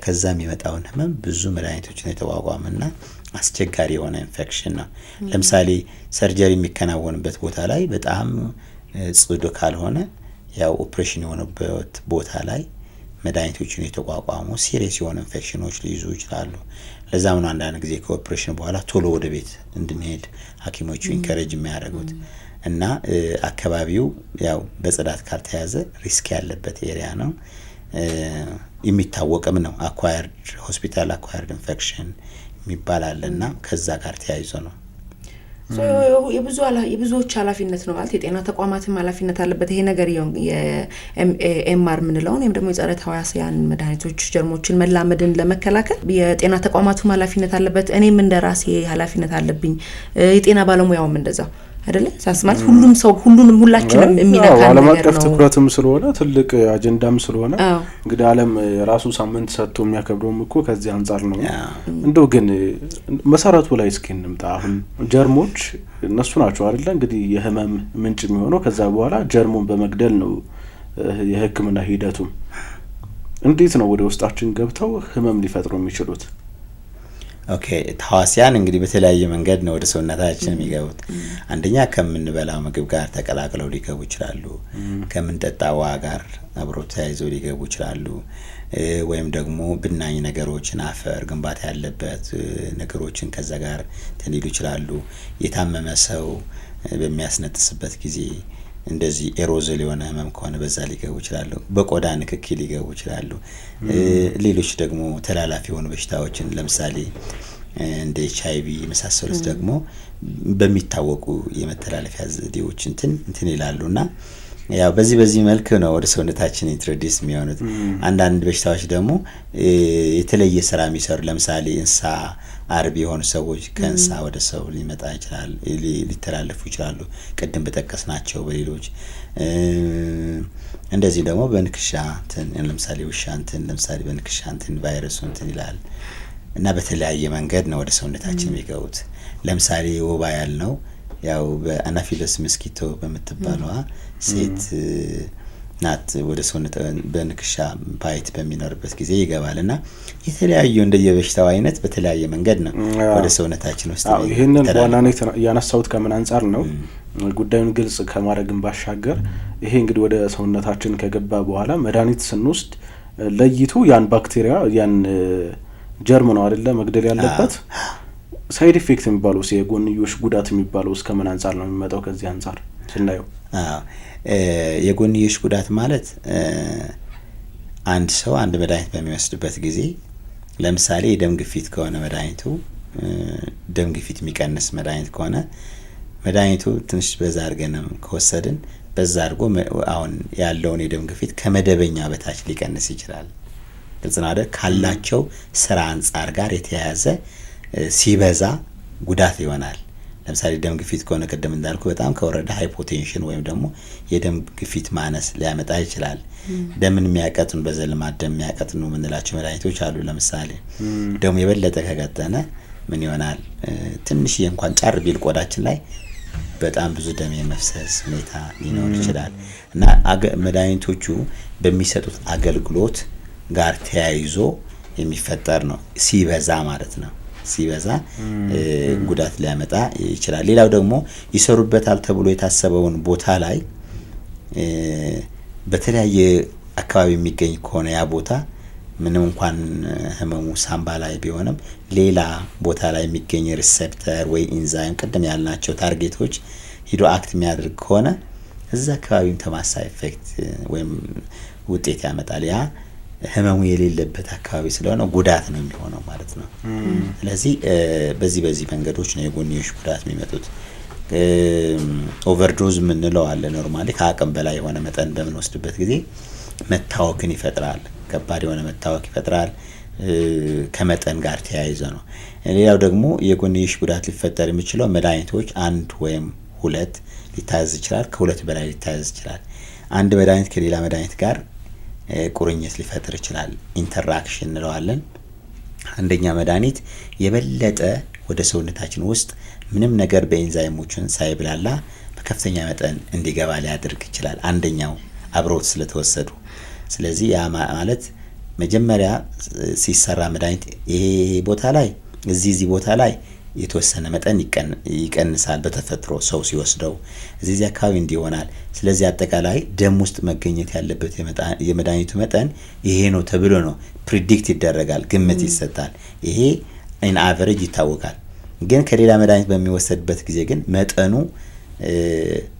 ከዛ የሚመጣውን ህመም ብዙ መድኃኒቶችን የተቋቋመና አስቸጋሪ የሆነ ኢንፌክሽን ነው። ለምሳሌ ሰርጀሪ የሚከናወንበት ቦታ ላይ በጣም ጽዱ ካልሆነ ያው ኦፕሬሽን የሆነበት ቦታ ላይ መድኃኒቶችን የተቋቋሙ ሲሪየስ የሆኑ ኢንፌክሽኖች ሊይዙ ይችላሉ። ለዛም ነው አንዳንድ ጊዜ ከኦፕሬሽን በኋላ ቶሎ ወደ ቤት እንድንሄድ ሐኪሞቹ ኢንከሬጅ የሚያደርጉት እና አካባቢው ያው በጽዳት ካልተያዘ ሪስክ ያለበት ኤሪያ ነው። የሚታወቅም ነው። ሆስፒታል አኳየርድ ኢንፌክሽን የሚባል አለና ከዛ ጋር ተያይዞ ነው። የብዙዎች ኃላፊነት ነው ማለት የጤና ተቋማትም ኃላፊነት አለበት። ይሄ ነገር የኤምአር ምንለውን ወይም ደግሞ የጸረ ተዋሲያን መድኃኒቶች ጀርሞችን መላመድን ለመከላከል የጤና ተቋማቱም ኃላፊነት አለበት። እኔም እንደራሴ ኃላፊነት አለብኝ። የጤና ባለሙያውም እንደዛው አይደለ? ሳስማት ሁሉም ሰው ሁላችንም የሚነካ ነገር ነው። ዓለም አቀፍ ትኩረትም ስለሆነ ትልቅ አጀንዳም ስለሆነ እንግዲህ ዓለም ራሱ ሳምንት ሰጥቶ የሚያከብረውም እኮ ከዚህ አንጻር ነው። እንደው ግን መሰረቱ ላይ እስኪ እንምጣ። አሁን ጀርሞች እነሱ ናቸው አይደለ? እንግዲህ የህመም ምንጭ የሚሆነው ከዛ በኋላ ጀርሙን በመግደል ነው የህክምና ሂደቱም። እንዴት ነው ወደ ውስጣችን ገብተው ህመም ሊፈጥሩ የሚችሉት? ኦኬ ተዋሲያን እንግዲህ በተለያየ መንገድ ነው ወደ ሰውነታችን የሚገቡት። አንደኛ ከምንበላው ምግብ ጋር ተቀላቅለው ሊገቡ ይችላሉ። ከምንጠጣው ውሃ ጋር አብረው ተያይዘው ሊገቡ ይችላሉ። ወይም ደግሞ ብናኝ ነገሮችን፣ አፈር፣ ግንባታ ያለበት ነገሮችን ከዛ ጋር ሊሉ ይችላሉ። የታመመ ሰው በሚያስነጥስበት ጊዜ እንደዚህ ኤሮዞል የሆነ ህመም ከሆነ በዛ ሊገቡ ይችላሉ። በቆዳ ንክኪ ሊገቡ ይችላሉ። ሌሎች ደግሞ ተላላፊ የሆኑ በሽታዎችን ለምሳሌ እንደ ኤችአይቪ መሳሰሉት ደግሞ በሚታወቁ የመተላለፊያ ዘዴዎች እንትን ይላሉና ያው በዚህ መልክ ነው ወደ ሰውነታችን ኢንትሮዲዩስ የሚሆኑት። አንዳንድ በሽታዎች ደግሞ የተለየ ስራ የሚሰሩ ለምሳሌ እንስሳ አርቢ የሆኑ ሰዎች ከእንስሳ ወደ ሰው ሊመጣ ይችላል፣ ሊተላለፉ ይችላሉ። ቅድም በጠቀስናቸው በሌሎች እንደዚህ ደግሞ በንክሻ ለምሳሌ ውሻ ለምሳሌ በንክሻ ቫይረሱ ይላል እና በተለያየ መንገድ ነው ወደ ሰውነታችን የሚገቡት። ለምሳሌ ወባ ያልነው ያው በአናፊሎስ መስኪቶ በምትባለዋ ሴት ናት ወደ ሰውነት በንክሻ ባይት በሚኖርበት ጊዜ ይገባልና የተለያዩ እንደየበሽታው አይነት በተለያየ መንገድ ነው ወደ ሰውነታችን ውስጥ ነው። ይሄንን ዋናነት ያነሳውት ከምን አንፃር ነው ጉዳዩን ግልጽ ከማድረግን ባሻገር ይሄ እንግዲህ ወደ ሰውነታችን ከገባ በኋላ መድኃኒት ስንወስድ ለይቱ ያን ባክቴሪያ ያን ጀርም ነው አይደለ መግደል ያለበት። ሳይድ ኢፌክት የሚባለው የጎንዮሽ ጉዳት የሚባለው እስከምን አንፃር ነው የሚመጣው? ከዚህ አንፃር ስናየው የጎንዮሽ ጉዳት ማለት አንድ ሰው አንድ መድኃኒት በሚወስድበት ጊዜ ለምሳሌ የደም ግፊት ከሆነ መድኃኒቱ ደም ግፊት የሚቀንስ መድኃኒት ከሆነ መድኃኒቱ ትንሽ በዛ አድርገን ከወሰድን በዛ አድርጎ አሁን ያለውን የደም ግፊት ከመደበኛ በታች ሊቀንስ ይችላል። ግልጽ ነው አይደል? ካላቸው ስራ አንጻር ጋር የተያያዘ ሲበዛ ጉዳት ይሆናል። ለምሳሌ ደም ግፊት ከሆነ ቀደም እንዳልኩ በጣም ከወረደ ሃይፖቴንሽን ወይም ደግሞ የደም ግፊት ማነስ ሊያመጣ ይችላል። ደምን የሚያቀጥኑ በዘልማት ደም የሚያቀጥኑ የምንላቸው መድኃኒቶች አሉ። ለምሳሌ ደም የበለጠ ከቀጠነ ምን ይሆናል? ትንሽ እንኳን ጫር ቢል ቆዳችን ላይ በጣም ብዙ ደም የመፍሰስ ሁኔታ ሊኖር ይችላል እና መድኃኒቶቹ በሚሰጡት አገልግሎት ጋር ተያይዞ የሚፈጠር ነው ሲበዛ ማለት ነው። ሲበዛ ጉዳት ሊያመጣ ይችላል። ሌላው ደግሞ ይሰሩበታል ተብሎ የታሰበውን ቦታ ላይ በተለያየ አካባቢ የሚገኝ ከሆነ ያ ቦታ ምንም እንኳን ህመሙ ሳምባ ላይ ቢሆንም ሌላ ቦታ ላይ የሚገኝ ሪሴፕተር ወይ ኢንዛይም ቅድም ያልናቸው ታርጌቶች ሂዶ አክት የሚያደርግ ከሆነ እዛ አካባቢም ተመሳሳይ ኢፌክት ወይም ውጤት ያመጣል። ያ ህመሙ የሌለበት አካባቢ ስለሆነ ጉዳት ነው የሚሆነው ማለት ነው። ስለዚህ በዚህ መንገዶች ነው የጎንዮሽ ጉዳት የሚመጡት። ኦቨርዶዝ የምንለው አለ። ኖርማሊ ከአቅም በላይ የሆነ መጠን በምንወስድበት ጊዜ መታወክን ይፈጥራል። ከባድ የሆነ መታወክ ይፈጥራል። ከመጠን ጋር ተያይዞ ነው። ሌላው ደግሞ የጎንዮሽ ጉዳት ሊፈጠር የሚችለው መድኃኒቶች አንድ ወይም ሁለት ሊታዘዝ ይችላል። ከሁለት በላይ ሊታዘዝ ይችላል። አንድ መድኃኒት ከሌላ መድኃኒት ጋር ቁርኝት ሊፈጥር ይችላል። ኢንተራክሽን እንለዋለን። አንደኛ መድኃኒት የበለጠ ወደ ሰውነታችን ውስጥ ምንም ነገር በኤንዛይሞችን ሳይብላላ በከፍተኛ መጠን እንዲገባ ሊያደርግ ይችላል። አንደኛው አብሮት ስለተወሰዱ። ስለዚህ ያ ማለት መጀመሪያ ሲሰራ መድኃኒት ይሄ ቦታ ላይ እዚህ ቦታ ላይ የተወሰነ መጠን ይቀንሳል በተፈጥሮ ሰው ሲወስደው እዚህ አካባቢ እንዲሆናል። ስለዚህ አጠቃላይ ደም ውስጥ መገኘት ያለበት የመድኃኒቱ መጠን ይሄ ነው ተብሎ ነው ፕሪዲክት ይደረጋል፣ ግምት ይሰጣል። ይሄ ኢን አቨሬጅ ይታወቃል። ግን ከሌላ መድኃኒት በሚወሰድበት ጊዜ ግን መጠኑ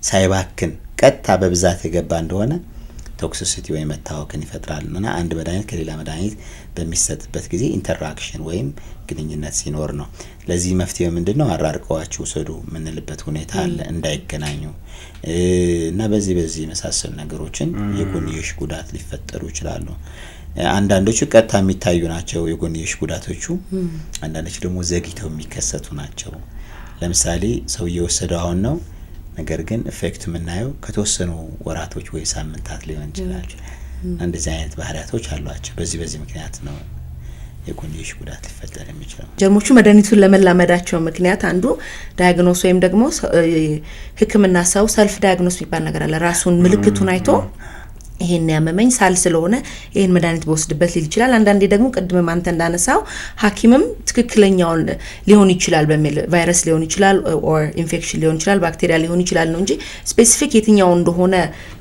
ሳይባክን ቀጥታ በብዛት የገባ እንደሆነ ቶክሲሲቲ ወይ መታወክን ይፈጥራል እና አንድ መድኃኒት ከሌላ መድኃኒት በሚሰጥበት ጊዜ ኢንተራክሽን ወይም ግንኙነት ሲኖር ነው። ለዚህ መፍትሄው ምንድነው? አራርቀዋቸው ውሰዱ የምንልበት ሁኔታ አለ እንዳይገናኙ እና በዚህ መሳሰል ነገሮችን የጎንዮሽ ጉዳት ሊፈጠሩ ይችላሉ። አንዳንዶቹ ቀጥታ የሚታዩ ናቸው የጎንዮሽ ጉዳቶቹ፣ አንዳንዶቹ ደግሞ ዘግይተው የሚከሰቱ ናቸው። ለምሳሌ ሰው እየወሰደው አሁን ነው፣ ነገር ግን ኢፌክት የምናየው ከተወሰኑ ወራቶች ወይ ሳምንታት ሊሆን ይችላል። እንደዚህ አይነት ባህሪያቶች አሏቸው። በዚህ ምክንያት ነው የጎንዮሽ ጉዳት ሊፈጠር የሚችለው። ጀርሞቹ መድኃኒቱን ለመላመዳቸው ምክንያት አንዱ ዳያግኖስ ወይም ደግሞ ሕክምና ሰው ሰልፍ ዳያግኖስ የሚባል ነገር አለ። ራሱን ምልክቱን አይቶ ይሄን ያመመኝ ሳል ስለሆነ ይሄን መድኃኒት በወስድበት ሊል ይችላል። አንዳንዴ ደግሞ ቅድም አንተ እንዳነሳው ሐኪምም ትክክለኛውን ሊሆን ይችላል በሚል ቫይረስ ሊሆን ይችላል ኦር ኢንፌክሽን ሊሆን ይችላል ባክቴሪያ ሊሆን ይችላል ነው እንጂ ስፔሲፊክ የትኛው እንደሆነ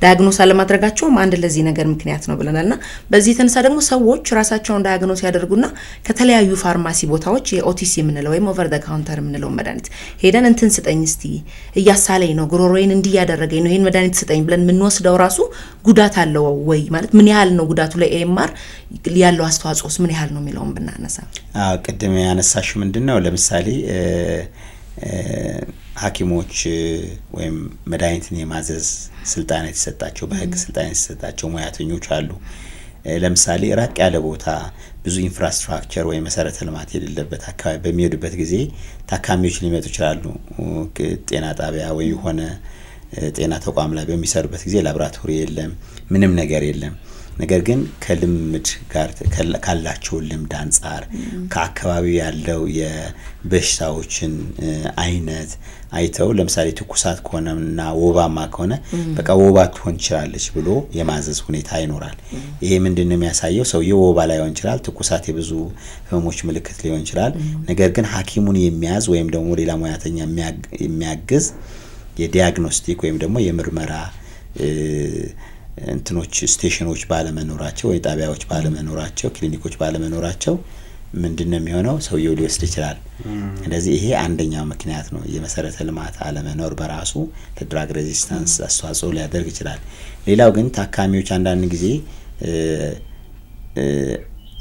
ዳያግኖስ አለማድረጋቸውም አንድ ለዚህ ነገር ምክንያት ነው ብለናልና በዚህ የተነሳ ደግሞ ሰዎች ራሳቸውን ዳያግኖስ ያደርጉና ከተለያዩ ፋርማሲ ቦታዎች የኦቲሲ የምንለው ወይም ኦቨር ዘ ካውንተር የምንለው መድኃኒት ሄደን እንትን ስጠኝ እስቲ እያሳለኝ ነው ጉሮሮዬን እንዲህ ያደረገኝ ነው ይሄን መድኃኒት ስጠኝ ብለን የምንወስደው ራሱ ጉዳት አለው ወይ ማለት ምን ያህል ነው ጉዳቱ ላይ ኤኤምአር ያለው አስተዋጽኦስ ምን ያህል ነው የሚለውን ብናነሳ። ቅድም ያነሳሽ ምንድነው ለምሳሌ ሐኪሞች ወይም መድኃኒትን የማዘዝ ስልጣን የተሰጣቸው በህግ ስልጣን የተሰጣቸው ሙያተኞች አሉ። ለምሳሌ ራቅ ያለ ቦታ ብዙ ኢንፍራስትራክቸር ወይ መሰረተ ልማት የሌለበት አካባቢ በሚሄዱበት ጊዜ ታካሚዎች ሊመጡ ይችላሉ። ጤና ጣቢያ ወይ ሆነ ጤና ተቋም ላይ በሚሰሩበት ጊዜ ላብራቶሪ የለም፣ ምንም ነገር የለም። ነገር ግን ከልምድ ጋር ካላቸው ልምድ አንፃር ከአካባቢው ያለው የበሽታዎችን አይነት አይተው ለምሳሌ ትኩሳት ከሆነና ወባማ ከሆነ በቃ ወባ ትሆን ይችላልች ብሎ የማዘዝ ሁኔታ ይኖራል። ይሄ ምንድነው የሚያሳየው? ሰውየው ወባ ላይሆን ይችላል፣ ትኩሳት የብዙ ህመሞች ምልክት ሊሆን ይችላል። ነገር ግን ሐኪሙን የሚያዝ ወይም ደግሞ ሌላ ሙያተኛ የሚያግዝ የዲያግኖስቲክ ወይም ደግሞ የምርመራ እንትኖች ስቴሽኖች ባለመኖራቸው ወይ ጣቢያዎች ባለመኖራቸው ክሊኒኮች ባለመኖራቸው ምንድነው የሚሆነው? ሰውየው ሊወስድ ይችላል። ስለዚህ ይሄ አንደኛው ምክንያት ነው። የመሰረተ ልማት አለመኖር በራሱ ለድራግ ሬዚስታንስ አስተዋጽኦ ሊያደርግ ይችላል። ሌላው ግን ታካሚዎች አንዳንድ ጊዜ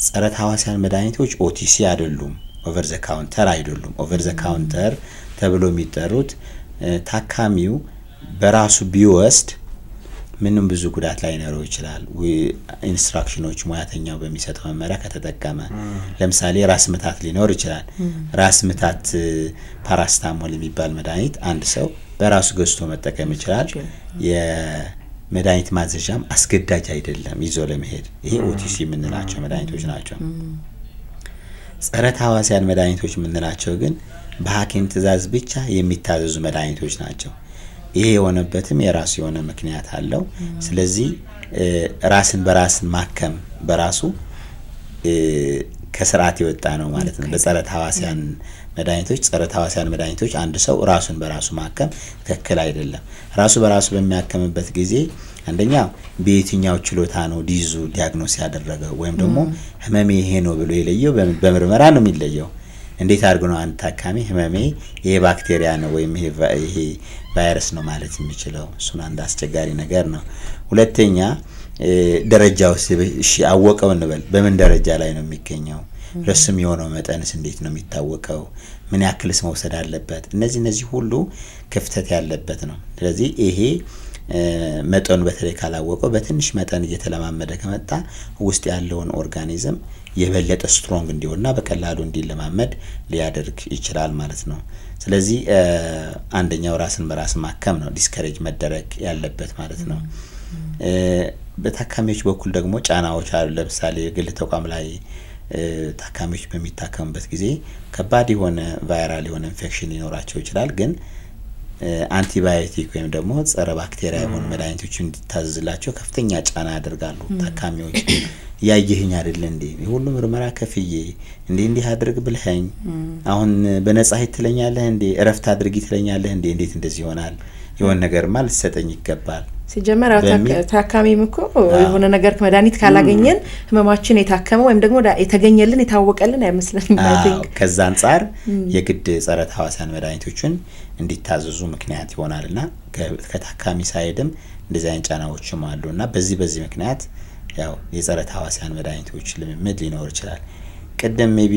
ጸረ ተህዋሲያን መድኃኒቶች ኦቲሲ አይደሉም፣ ኦቨር ዘ ካውንተር አይደሉም። ኦቨር ዘ ካውንተር ተብሎ የሚጠሩት ታካሚው በራሱ ቢወስድ ምንም ብዙ ጉዳት ላይ ሊኖረው ይችላል። ኢንስትራክሽኖች ሙያተኛው በሚሰጠው መመሪያ ከተጠቀመ ለምሳሌ ራስ ምታት ሊኖር ይችላል። ራስ ምታት ፓራስታሞል የሚባል መድኃኒት አንድ ሰው በራሱ ገዝቶ መጠቀም ይችላል። የመድኃኒት ማዘዣም አስገዳጅ አይደለም ይዞ ለመሄድ። ይሄ ኦቲሲ የምንላቸው መድኃኒቶች ናቸው። ጸረ ተህዋሲያን መድኃኒቶች የምንላቸው ግን በሐኪም ትዕዛዝ ብቻ የሚታዘዙ መድኃኒቶች ናቸው። ይሄ የሆነበትም የራሱ የሆነ ምክንያት አለው። ስለዚህ ራስን በራስን ማከም በራሱ ከስርዓት የወጣ ነው ማለት ነው። በጸረ ተህዋሲያን መድኃኒቶች አንድ ሰው ራሱን በራሱ ማከም ትክክል አይደለም። ራሱ በራሱ በሚያከምበት ጊዜ አንደኛ በየትኛው ችሎታ ነው ዲዙ ዲያግኖስ ያደረገው ወይም ደግሞ ህመሜ ይሄ ነው ብሎ የለየው በምርመራ ነው የሚለየው። እንዴት አድርጎ ነው አንድ ታካሚ ህመሜ ይሄ ባክቴሪያ ነው ወይም ይሄ ቫይረስ ነው ማለት የሚችለው? እሱን አንድ አስቸጋሪ ነገር ነው። ሁለተኛ ደረጃው እሺ አወቀው እንበል፣ በምን ደረጃ ላይ ነው የሚገኘው? ረስም የሆነው መጠንስ እንዴት ነው የሚታወቀው? ምን ያክልስ መውሰድ አለበት? እነዚህ ሁሉ ክፍተት ያለበት ነው። ስለዚህ ይሄ መጠኑ በተለይ ካላወቀው በትንሽ መጠን እየተለማመደ ከመጣ ውስጥ ያለውን ኦርጋኒዝም የበለጠ ስትሮንግ እንዲሆንና በቀላሉ እንዲለማመድ ሊያደርግ ይችላል ማለት ነው። ስለዚህ አንደኛው ራስን በራስ ማከም ነው ዲስከሬጅ መደረግ ያለበት ማለት ነው። በታካሚዎች በኩል ደግሞ ጫናዎች አሉ። ለምሳሌ የግል ተቋም ላይ ታካሚዎች በሚታከሙበት ጊዜ ከባድ የሆነ ቫይራል የሆነ ኢንፌክሽን ሊኖራቸው ይችላል። ግን አንቲባዮቲክ ወይም ደግሞ ጸረ ባክቴሪያ የሆኑ መድኃኒቶች እንዲታዘዝላቸው ከፍተኛ ጫና ያደርጋሉ። ታካሚዎች ያየህኝ አይደል እንዴ ሁሉ ምርመራ ከፍዬ እንዴ አድርግ ብለኸኝ አሁን በነጻ ትለኛለህ እንዴ? እረፍት አድርጊ ትለኛለህ እንዴ? እንዴት እንደዚህ ይሆናል? የሆነ ነገር ማለት ሰጠኝ ይገባል ሲጀመር ታካሚም እኮ የሆነ ነገር መድኃኒት ካላገኘን ህመማችን የታከመ ወይም ደግሞ የተገኘልን የታወቀልን አይመስልም። ከዛ አንጻር የግድ ጸረ ተህዋሲያን መድኃኒቶችን እንዲታዘዙ ምክንያት ይሆናልና ከታካሚ ሳይድም እንደዚህ አይነት ጫናዎችም አሉና በዚህ ምክንያት ያው የጸረ ተህዋሲያን መድኃኒቶች ልምምድ ሊኖር ይችላል። ቅድም ሜቢ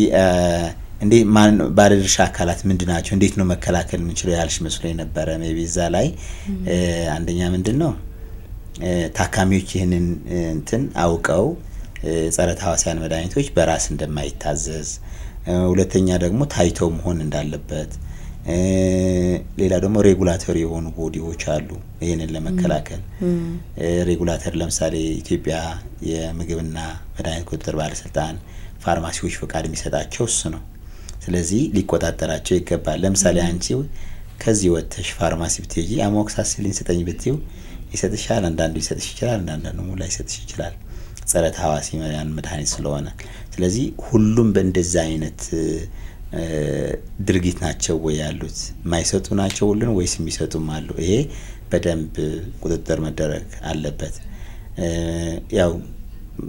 እንዴ ማን ባለድርሻ አካላት ምንድናቸው እንዴት ነው መከላከል የምንችለው ያልሽ መስሎኝ ነበረ። ሜቢ እዛ ላይ አንደኛ ምንድነው ታካሚዎች ይህንን እንትን አውቀው ጸረ ተህዋሲያን መድኃኒቶች በራስ እንደማይታዘዝ፣ ሁለተኛ ደግሞ ታይተው መሆን እንዳለበት፣ ሌላ ደግሞ ሬጉላቶሪ የሆኑ ቦዲዎች አሉ ይህንን ለመከላከል። ሬጉላተር ለምሳሌ ኢትዮጵያ የምግብና መድኃኒት ቁጥጥር ባለስልጣን ፋርማሲዎች ፈቃድ የሚሰጣቸው እሱ ነው። ስለዚህ ሊቆጣጠራቸው ይገባል። ለምሳሌ አንቺ ከዚህ ወጥተሽ ፋርማሲ ብትሄጂ አሞክሳሲሊን ስጠኝ ብትይው ይሰጥሻል፣ አንዳንዱ ይሰጥሽ ይችላል፣ አንዳንዱ ሙላ ይሰጥሽ ይችላል ጸረ ተህዋሲያን መድኃኒት ስለሆነ። ስለዚህ ሁሉም በእንደዛ አይነት ድርጊት ናቸው ወይ ያሉት የማይሰጡ ናቸው ሁሉን ወይስ የሚሰጡም አሉ? ይሄ በደንብ ቁጥጥር መደረግ አለበት። ያው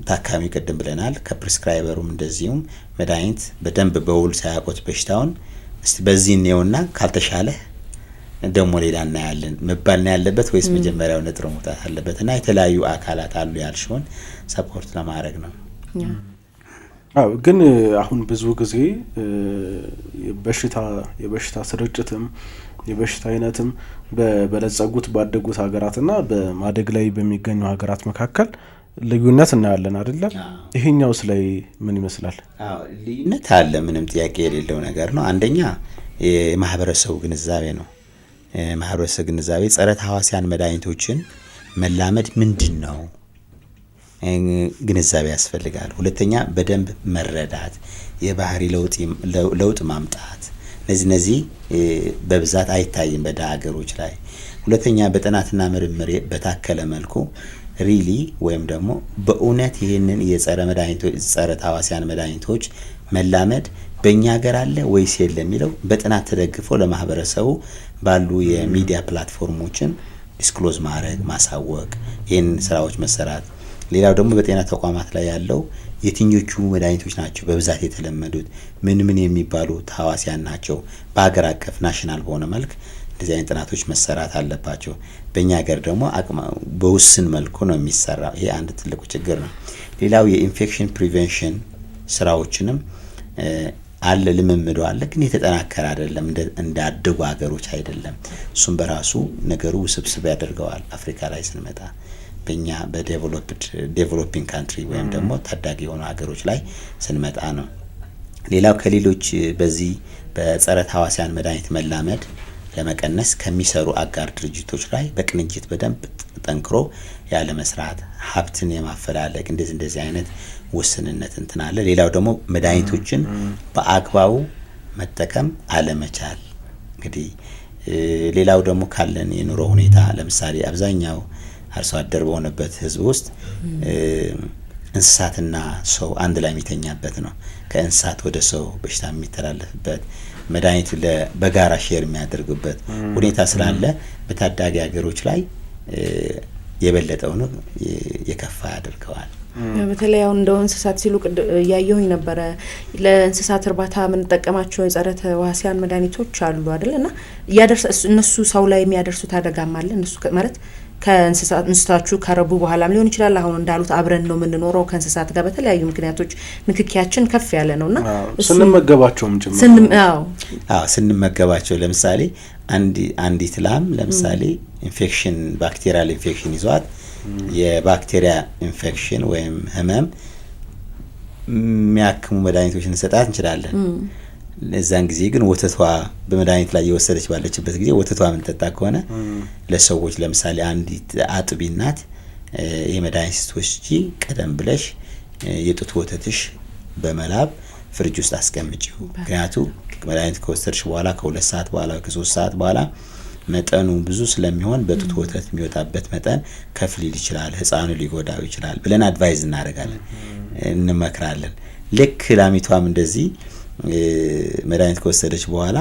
ታካሚ ቅድም ብለናል ከፕሪስክራይበሩም እንደዚሁም መድኃኒት በደንብ በውል ሳያውቁት በሽታውን እስቲ በዚህ ነውና ካልተሻለ ደግሞ ሌላ እናያለን መባል ነው ያለበት ወይስ መጀመሪያው ነጥሮ መውጣት አለበትና የተለያዩ አካላት አሉ ያልሽውን ሰፖርት ለማድረግ ነው። ግን አሁን ብዙ ጊዜ የበሽታ ስርጭትም የበሽታ አይነትም በበለጸጉት ባደጉት ሀገራትና በማደግ ላይ በሚገኙ ሀገራት መካከል ልዩነት እናያለን አይደለ? ይሄኛውስ ላይ ምን ይመስላል? ልዩነት አለ፣ ምንም ጥያቄ የሌለው ነገር ነው። አንደኛ የማህበረሰቡ ግንዛቤ ነው። ማህበረሰቡ ግንዛቤ ጸረ ተህዋሲያን መድኃኒቶችን መላመድ ምንድነው ግንዛቤ ያስፈልጋል። ሁለተኛ በደንብ መረዳት፣ የባህሪ ለውጥ ማምጣት፣ እነዚህ በብዛት አይታይም በደሃ ሀገሮች ላይ። ሁለተኛ በጥናትና ምርምር በታከለ መልኩ ሪሊ ወይም ደግሞ በእውነት ይሄንን ጸረ ተህዋሲያን መድኃኒቶች መላመድ በእኛ ሀገር አለ ወይስ የለም የሚለው በጥናት ተደግፎ ለማህበረሰቡ ባሉ የሚዲያ ፕላትፎርሞችን ዲስክሎዝ ማድረግ ማሳወቅ፣ ይህን ስራዎች መሰራት። ሌላው ደግሞ በጤና ተቋማት ላይ ያለው የትኞቹ መድኃኒቶች ናቸው በብዛት የተለመዱት፣ ምን የሚባሉ ተህዋሲያን ናቸው፣ በሀገር አቀፍ ናሽናል በሆነ መልክ እንደዚህ አይነት ጥናቶች መሰራት አለባቸው። በእኛ ሀገር ደግሞ በውስን መልኩ ነው የሚሰራው። ይሄ አንድ ትልቁ ችግር ነው። ሌላው የኢንፌክሽን ፕሪቨንሽን ስራዎችንም አለ ልምምዱ አለ፣ ግን የተጠናከረ አይደለም፣ እንዳደጉ ሀገሮች አይደለም። እሱም በራሱ ነገሩ ውስብስብ ያደርገዋል። አፍሪካ ላይ ስንመጣ በእኛ በዴቨሎፒንግ ካንትሪ ወይም ደግሞ ታዳጊ የሆኑ ሀገሮች ላይ ስንመጣ ነው። ሌላው ከሌሎች በዚህ በጸረ ተህዋሲያን መድኃኒት መላመድ ለመቀነስ ከሚሰሩ አጋር ድርጅቶች ላይ በቅንጅት በደንብ ጠንክሮ ያለ መስራት፣ ሀብትን የማፈላለግ እንደዚህ አይነት ውስንነት እንትን አለ። ሌላው ደግሞ መድኃኒቶችን በአግባቡ መጠቀም አለመቻል። እንግዲህ ሌላው ደግሞ ካለን የኑሮ ሁኔታ ለምሳሌ አብዛኛው አርሶ አደር በሆነበት ህዝብ ውስጥ እንስሳትና ሰው አንድ ላይ የሚተኛበት ነው። ከእንስሳት ወደ ሰው በሽታ የሚተላለፍበት መድኃኒት በጋራ ሼር የሚያደርጉበት ሁኔታ ስላለ በታዳጊ ሀገሮች ላይ የበለጠው ነው የከፋ ያደርገዋል። በተለይ አሁን እንደው እንስሳት ሲሉ ያየሁኝ ነበረ። ለእንስሳት እርባታ የምንጠቀማቸው የጸረ ተህዋሲያን መድኃኒቶች አሉ አይደልና እነሱ ሰው ላይ የሚያደርሱት አደጋም አለ። እነሱ ማለት ከእንስሳቱ ከረቡ በኋላም ሊሆን ይችላል። አሁን እንዳሉት አብረን ነው የምንኖረው ከእንስሳት ጋር በተለያዩ ምክንያቶች ንክኪያችን ከፍ ያለ ነውና ስንመገባቸውም ጭምር ስንመገባቸው ለምሳሌ አንዲት ላም ለምሳሌ ኢንፌክሽን ባክቴሪያል ኢንፌክሽን ይዟት የባክቴሪያ ኢንፌክሽን ወይም ህመም የሚያክሙ መድኃኒቶችን እንሰጣት እንችላለን። ለዛን ጊዜ ግን ወተቷ በመድኃኒት ላይ የወሰደች ባለችበት ጊዜ ወተቷ ምን ተጣ ከሆነ ለሰዎች ለምሳሌ አንዲት አጥቢ እናት የመድኃኒት ስትወስጂ ቀደም ብለሽ የጡት ወተትሽ በመላብ ፍሪጅ ውስጥ አስቀምጪው። ምክንያቱም መድኃኒት ከወሰድሽ በኋላ ከ2 ሰዓት በኋላ ከ3 ሰዓት በኋላ መጠኑ ብዙ ስለሚሆን በጡት ወተት የሚወጣበት መጠን ከፍ ሊል ይችላል፣ ህፃኑ ሊጎዳው ይችላል ብለን አድቫይዝ እናደርጋለን፣ እንመክራለን። ልክ ላሚቷም እንደዚህ መድኃኒት ከወሰደች በኋላ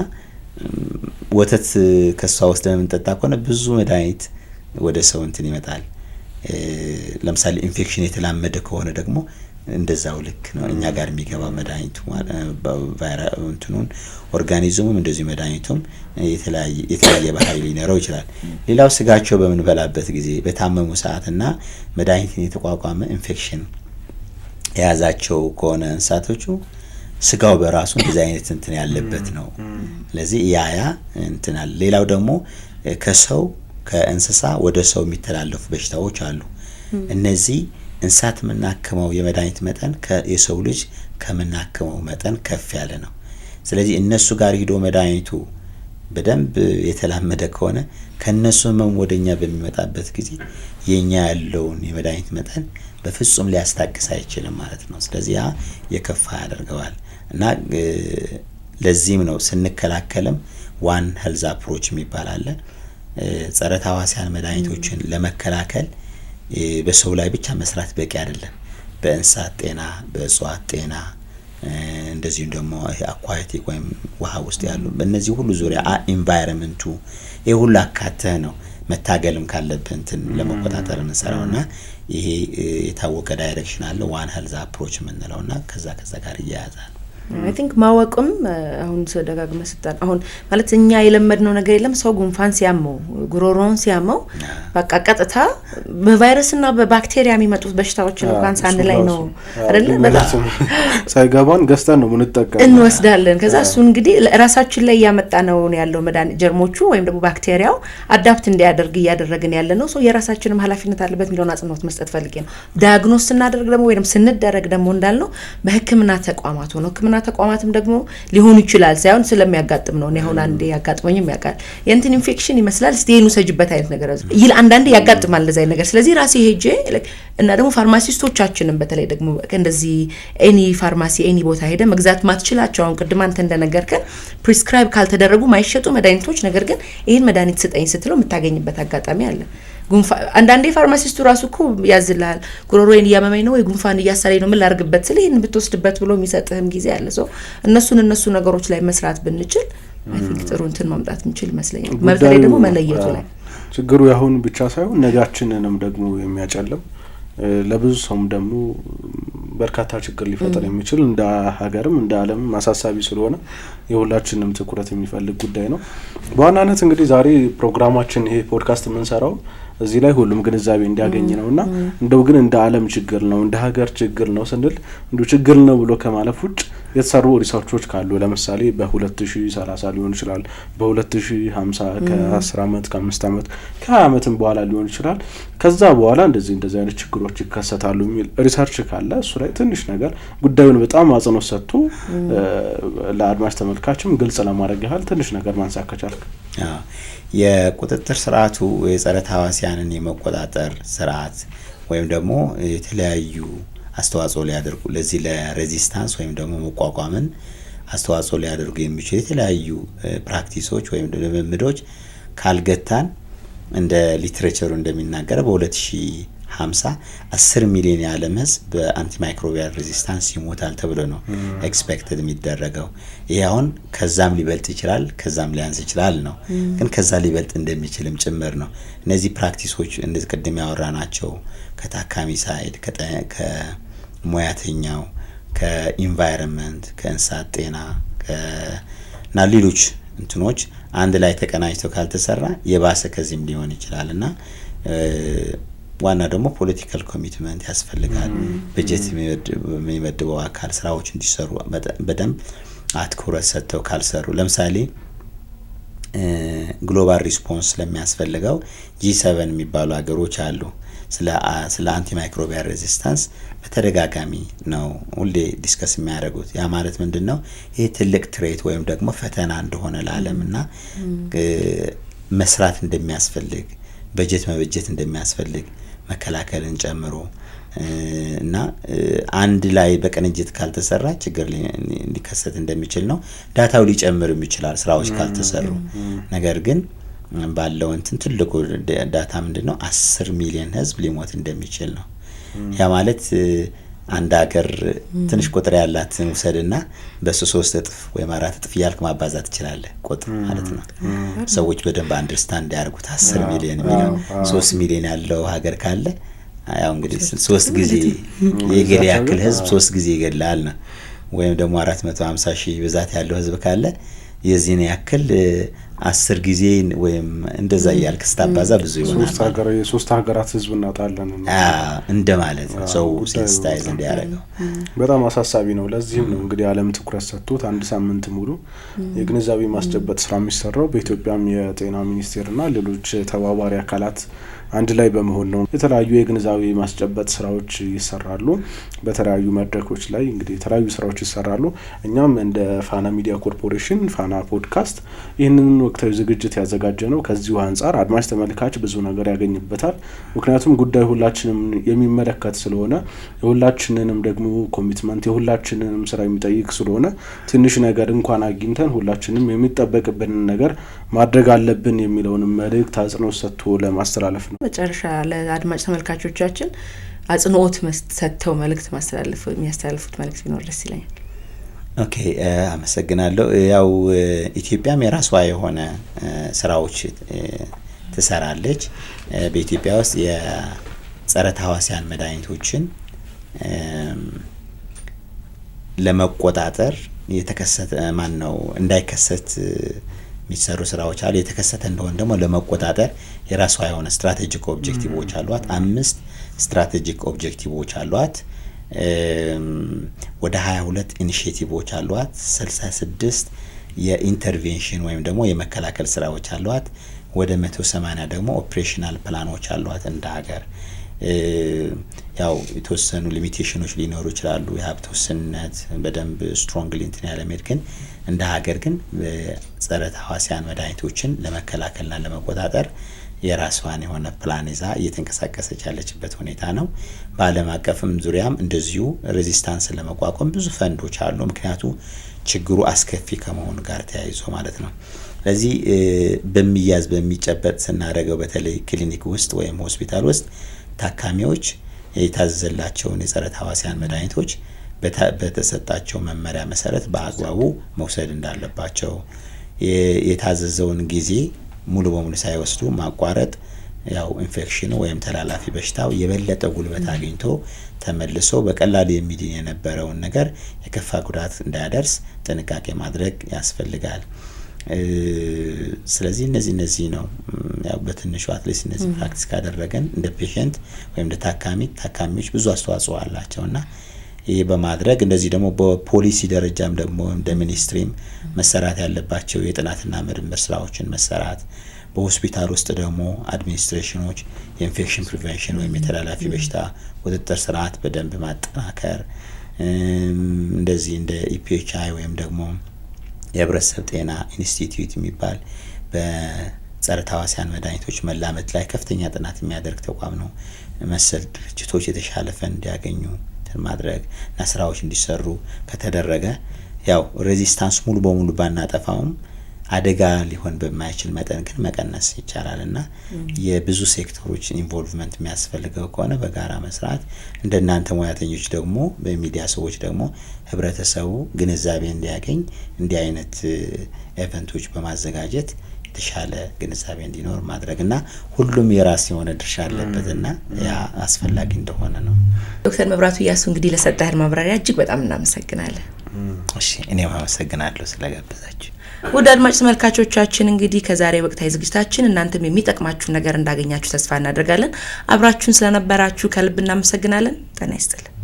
ወተት ከሷ ወስደን የምንጠጣ ከሆነ ብዙ መድኃኒት ወደ ሰው እንትን ይመጣል። ለምሳሌ ኢንፌክሽን የተላመደ ከሆነ ደግሞ እንደዛው ልክ ነው እኛ ጋር የሚገባ መድኃኒቱ እንትኑን ኦርጋኒዝሙም እንደዚህ መድኃኒቱም የተለያየ ባህሪ ሊኖረው ይችላል። ሌላው ስጋቸው በምንበላበት ጊዜ በታመሙ ሰዓትና መድኃኒትን የተቋቋመ ኢንፌክሽን የያዛቸው ከሆነ እንስሳቶቹ ስጋው በራሱ እንደዚህ አይነት እንትን ያለበት ነው። ስለዚህ ያ እንትን አለ። ሌላው ደግሞ ከሰው ከእንስሳ ወደ ሰው የሚተላለፉ በሽታዎች አሉ። እነዚህ እንስሳት የምናክመው የመድኃኒት መጠን የሰው ልጅ ከምናክመው መጠን ከፍ ያለ ነው። ስለዚህ እነሱ ጋር ሂዶ መድኃኒቱ በደንብ የተላመደ ከሆነ ከነሱ ህመም ወደኛ በሚመጣበት ጊዜ የኛ ያለውን የመድኃኒት መጠን በፍጹም ሊያስታግስ አይችልም ማለት ነው። ስለዚህ ያ የከፋ ያደርገዋል እና ለዚህም ነው ስንከላከልም ዋን ሄልዝ አፕሮች የሚባል አለ። ጸረ ተህዋሲያን መድኃኒቶችን ለመከላከል በሰው ላይ ብቻ መስራት በቂ አይደለም። በእንስሳት ጤና፣ በእጽዋት ጤና እንደዚሁም ደግሞ አኳቲክ ወይም ውሃ ውስጥ ያሉ በእነዚህ ሁሉ ዙሪያ ኢንቫይሮንመንቱ ይሄ ሁሉ አካተህ ነው መታገልም ካለብን እንትን ለመቆጣጠር እንሰራውና ይሄ የታወቀ ዳይሬክሽን አለ ዋን ሄልዝ አፕሮች የምንለውና ከዛ ጋር ይያያዛል። አይ ቲንክ ማወቅም አሁን ተደጋግመህ ስታል አሁን ማለት እኛ የለመድነው ነገር የለም። ሰው ጉንፋን ሲያመው ጉሮሮን ሲያመው በቃ ቀጥታ በቫይረስና በባክቴሪያ የሚመጡት በሽታዎችን እንኳን ሳንላይ ነው አይደል? በጣም ሳይገባን ገዝተን ነው የምንጠቀመው እንወስዳለን። ከዛ እሱ እንግዲህ ራሳችን ላይ ያመጣ ነው ያለው መድኃኒት ጀርሞቹ ወይም ደግሞ ባክቴሪያው አዳፕት እንዲያደርግ እያደረግን ያለ ነው። ሰው የራሳችንም ኃላፊነት አለበት የሚለውን አጽንኦት መስጠት ፈልጌ ነው። ዳያግኖስ ስናደርግ ደግሞ ወይንም ስንደረግ ደግሞ እንዳልነው በሕክምና ተቋማት ሆኖ ሕክምና ተቋማትም ደግሞ ሊሆኑ ይችላል ሳይሆን ስለሚያጋጥም ነው። አሁን አንዴ ያጋጥመኝም ያውቃል የእንትን ኢንፌክሽን ይመስላል እስቲ የኑ ሰጅበት አይነት ነገር ይል አንዳንዴ ያጋጥማል ለዛይ ነገር። ስለዚህ ራሴ ሄጄ እና ደግሞ ፋርማሲስቶቻችንም በተለይ ደግሞ እንደዚህ ኤኒ ፋርማሲ ኤኒ ቦታ ሄደ መግዛት ማትችላቸው አሁን ቅድም አንተ እንደነገርከን ፕሪስክራይብ ካልተደረጉ ማይሸጡ መድኃኒቶች ነገር ግን ይሄን መድኃኒት ስጠኝ ስትለው የምታገኝበት አጋጣሚ አለ። አንዳንዴ ፋርማሲስቱ ራሱ እኮ ያዝልሃል ጉሮሮዬን እያመመኝ ነው ወይ ጉንፋን እያሳለኝ ነው ምን ላርግበት ስለ ይሄን ብትወስድበት ብሎ የሚሰጥህም ጊዜ አለ። ሰው እነሱ ነገሮች ላይ መስራት ብንችል አይ ቲንክ ጥሩ እንትን ማምጣት እንችል ይመስለኛል። በተለይ ደግሞ መለየቱ ላይ ችግሩ ያሁን ብቻ ሳይሆን ነጋችንንም ደግሞ የሚያጨልም ለብዙ ሰውም ደግሞ በርካታ ችግር ሊፈጠር የሚችል እንደ ሀገርም እንደ ዓለም ማሳሳቢ ስለሆነ የሁላችንም ትኩረት የሚፈልግ ጉዳይ ነው። በዋናነት እንግዲህ ዛሬ ፕሮግራማችን ይሄ ፖድካስት የምንሰራው እዚህ ላይ ሁሉም ግንዛቤ እንዲያገኝ ነውና እንደው ግን እንደ ዓለም ችግር ነው እንደ ሀገር ችግር ነው ስንል እንደው ችግር ነው ብሎ ከማለፍ ውጭ የተሰሩ ሪሰርቾች ካሉ ለምሳሌ በ2030 ሊሆን ይችላል በ2050 ከ10 አመት ከ5 አመት ከ20 አመትም በኋላ ሊሆን ይችላል ከዛ በኋላ እንደዚህ አይነት ችግሮች ይከሰታሉ የሚል ሪሰርች ካለ እሱ ላይ ትንሽ ነገር ጉዳዩን በጣም አጽንኦት ሰጥቶ ለአድማጭ ተመልካችም ግልጽ ለማድረግ ያህል ትንሽ ነገር ማንሳት ከቻልክ የቁጥጥር ስርዓቱ የጸረ ተህዋሲያንን የመቆጣጠር ስርዓት ወይም ደግሞ የተለያዩ አስተዋጽኦ ሊያደርጉ ለዚህ ለሬዚስታንስ ወይም ደግሞ መቋቋምን አስተዋጽኦ ሊያደርጉ የሚችሉ የተለያዩ ፕራክቲሶች ወይም ልምምዶች ካልገታን እንደ ሊትሬቸሩ እንደሚናገረው በ2050 10 ሚሊዮን የዓለም ህዝብ በአንቲማይክሮቢያል ሬዚስታንስ ይሞታል ተብሎ ነው ኤክስፔክትድ የሚደረገው። ይሄ አሁን ከዛም ሊበልጥ ይችላል ከዛም ሊያንስ ይችላል ነው ግን ከዛ ሊበልጥ እንደሚችልም ጭምር ነው። እነዚህ ፕራክቲሶች እንደዚህ ቀደም ያወራናቸው ከታካሚ ሳይድ ከሙያተኛው ከኢንቫይሮንመንት ከእንስሳት ጤና እና ሌሎች እንትኖች አንድ ላይ ተቀናጅተው ካልተሰራ የባሰ ከዚህም ሊሆን ይችላልና ዋና ደግሞ ፖለቲካል ኮሚትመንት ያስፈልጋል። በጀት የሚመድበው አካል ስራዎች እንዲሰሩ በደንብ አትኩረት ሰጥተው ካልሰሩ ለምሳሌ ግሎባል ሪስፖንስ ስለሚያስፈልገው G7 የሚባሉ ሀገሮች አሉ ስለ አንቲማይክሮቢያል ሬዚስታንስ በተደጋጋሚ ነው ሁሌ ዲስከስ የሚያደርጉት። ያ ማለት ምንድነው ይሄ ትልቅ ትሬት ወይም ደግሞ ፈተና እንደሆነ ለዓለምና መስራት እንደሚያስፈልግ በጀት መበጀት እንደሚያስፈልግ መከላከልን ጨምሮ እና አንድ ላይ በቅንጅት ካልተሰራ ችግር ሊከሰት እንደሚችል ነው። ዳታው ሊጨምርም ይችላል ስራዎች ካልተሰሩ። ነገር ግን ባለው እንትን ትልቁ ዳታ ምንድነው 10 ሚሊዮን ህዝብ ሊሞት እንደሚችል ነው። ያ ማለት አንድ ሀገር ትንሽ ቁጥር ያላትን ውሰድና በሱ 3 እጥፍ ወይም 4 እጥፍ እያልክ ማባዛት ትችላለህ ቁጥር ማለት ነው። ሰዎች በደንብ አንደርስታንድ ያርጉት 10 ሚሊዮን የሚለው 3 ሚሊዮን ያለው ሀገር ካለ ያው እንግዲህ 3 ጊዜ የገሌ ያክል ህዝብ 3 ጊዜ ይገላል ነው። ወይም ደግሞ 450 ሺህ ብዛት ያለው ህዝብ ካለ የዚህን ያክል 10 ጊዜ ወይም እንደዛ ያልክ ስታባዛ ብዙ ይሆናል። ሶስት ሀገራት ህዝብ እናጣለን እንደማለት ነው። ሰው ሴንሲታይዝ እንዲያደርገው በጣም አሳሳቢ ነው። ለዚህም ነው እንግዲህ ዓለም ትኩረት ሰጥቶት አንድ ሳምንት ሙሉ የግንዛቤ ማስጨበጥ ስራ የሚሰራው። በኢትዮጵያም የጤና ሚኒስቴርና ሌሎች ተባባሪ አካላት አንድ ላይ በመሆን ነው የተለያዩ የግንዛቤ ማስጨበጥ ስራዎች ይሰራሉ። በተለያዩ መድረኮች ላይ እንግዲህ የተለያዩ ስራዎች ይሰራሉ። እኛም እንደ ፋና ሚዲያ ኮርፖሬሽን ፋና ፖድካስት ይህንን ወቅታዊ ዝግጅት ያዘጋጀ ነው። ከዚሁ አንጻር አድማጭ ተመልካች ብዙ ነገር ያገኝበታል። ምክንያቱም ጉዳዩ ሁላችንም የሚመለከት ስለሆነ የሁላችንንም ደግሞ ኮሚትመንት የሁላችንንም ስራ የሚጠይቅ ስለሆነ ትንሽ ነገር እንኳን አግኝተን ሁላችንም የሚጠበቅብንን ነገር ማድረግ አለብን የሚለውን መልእክት አጽንኦት ሰጥቶ ለማስተላለፍ ነው። መጨረሻ ለአድማጭ ተመልካቾቻችን አጽንኦት ሰጥተው መልእክት የሚያስተላልፉት መልእክት ቢኖር ደስ ይለኛል። ኦኬ አመሰግናለሁ። ያው ኢትዮጵያም የራሷ የሆነ ስራዎች ትሰራለች። በኢትዮጵያ ውስጥ የጸረ ተህዋሲያን መድኃኒቶችን ለመቆጣጠር የተከሰተ እንዳይከሰት የሚሰሩ ስራዎች አሉ። የተከሰተ እንደሆነ ደግሞ ለመቆጣጠር የራሷ የሆነ ስትራቴጂክ ኦብጀክቲቮች አሏት። 5 ስትራቴጂክ ኦብጀክቲቮች አሏት። ወደ 22 ኢኒሺዬቲቮች አሏት። 66 የኢንተርቬንሽን ወይም ደግሞ የመከላከል ስራዎች አሏት። ወደ 180 ደግሞ ኦፕሬሽናል ፕላኖች አሏት እንደ ሀገር። ያው የተወሰኑ ሊሚቴሽኖች ሊኖሩ ይችላሉ። የሀብት ውስንነት በደንብ ስትሮንግሊ እንትን ያለ መሄድ ግን እንደ ሀገር ግን ጸረ ተህዋሲያን መድኃኒቶችን ለመከላከልና ለመቆጣጠር የራሷን የሆነ ፕላን ይዛ እየተንቀሳቀሰች ያለችበት ሁኔታ ነው። በዓለም አቀፍም ዙሪያም እንደዚሁ ሬዚስታንስ ለመቋቋም ብዙ ፈንዶች አሉ። ምክንያቱ ችግሩ አስከፊ ከመሆኑ ጋር ተያይዞ ማለት ነው። ስለዚህ በሚጨበጥ ስናደርገው በተለይ ክሊኒክ ውስጥ ወይም ሆስፒታል ውስጥ ታካሚዎች የታዘዘላቸውን የጸረ ተህዋሲያን መድኃኒቶች በተሰጣቸው መመሪያ መሰረት በአግባቡ መውሰድ እንዳለባቸው፣ የታዘዘውን ጊዜ ሙሉ በሙሉ ሳይወስዱ ማቋረጥ ያው ኢንፌክሽኑ ወይም ተላላፊ በሽታው የበለጠ ጉልበት አግኝቶ ተመልሶ በቀላሉ የሚድን የነበረውን ነገር የከፋ ጉዳት እንዳያደርስ ጥንቃቄ ማድረግ ያስፈልጋል። ስለዚህ እነዚህ ነው ያው በትንሹ አትሊስት እነዚህ ፕራክቲስ ካደረገን እንደ ፔሸንት ወይም እንደ ታካሚዎች ብዙ አስተዋጽኦ አላቸውና ይሄ በማድረግ እንደዚህ ደግሞ በፖሊሲ ደረጃም ደግሞ እንደ ሚኒስትሪም መሰራት ያለባቸው የጥናትና ምርምር ስራዎችን መሰራት፣ በሆስፒታል ውስጥ ደግሞ አድሚኒስትሬሽኖች የኢንፌክሽን ፕሪቨንሽን ወይም የተላላፊ በሽታ ቁጥጥር ስርዓት በደንብ ማጠናከር፣ እንደዚህ እንደ ኢፒኤችአይ ወይም ደግሞ የህብረተሰብ ጤና ኢንስቲትዩት የሚባል በጸረ ተህዋሲያን መድኃኒቶች መላመድ ላይ ከፍተኛ ጥናት የሚያደርግ ተቋም ነው። መሰል ድርጅቶች የተሻለ ፈንድ እንዲያገኙ ማድረግ እና ስራዎች እንዲሰሩ ከተደረገ ያው ሬዚስታንስ ሙሉ በሙሉ ባናጠፋውም አደጋ ሊሆን በማይችል መጠን ግን መቀነስ ይቻላልና የብዙ ሴክተሮች ኢንቮልቭመንት የሚያስፈልገው ከሆነ በጋራ መስራት፣ እንደናንተ ሙያተኞች ደግሞ በሚዲያ ሰዎች ደግሞ ህብረተሰቡ ግንዛቤ እንዲያገኝ እንዲህ አይነት ኢቨንቶች በማዘጋጀት የተሻለ ግንዛቤ እንዲኖር ማድረግና ሁሉም የራስ የሆነ ድርሻ አለበትና ያ አስፈላጊ እንደሆነ ነው። ዶክተር መብራቱ እያሱ እንግዲህ ለሰጠህን ማብራሪያ እጅግ በጣም እናመሰግናለን። እሺ እኔም አመሰግናለሁ ስለጋበዛችሁ። ውድ አድማጭ ተመልካቾቻችን እንግዲህ ከዛሬ ወቅታዊ ዝግጅታችን እናንተም የሚጠቅማችሁ ነገር እንዳገኛችሁ ተስፋ እናደርጋለን። አብራችሁን ስለነበራችሁ ከልብ እናመሰግናለን። ጤና ይስጥልን።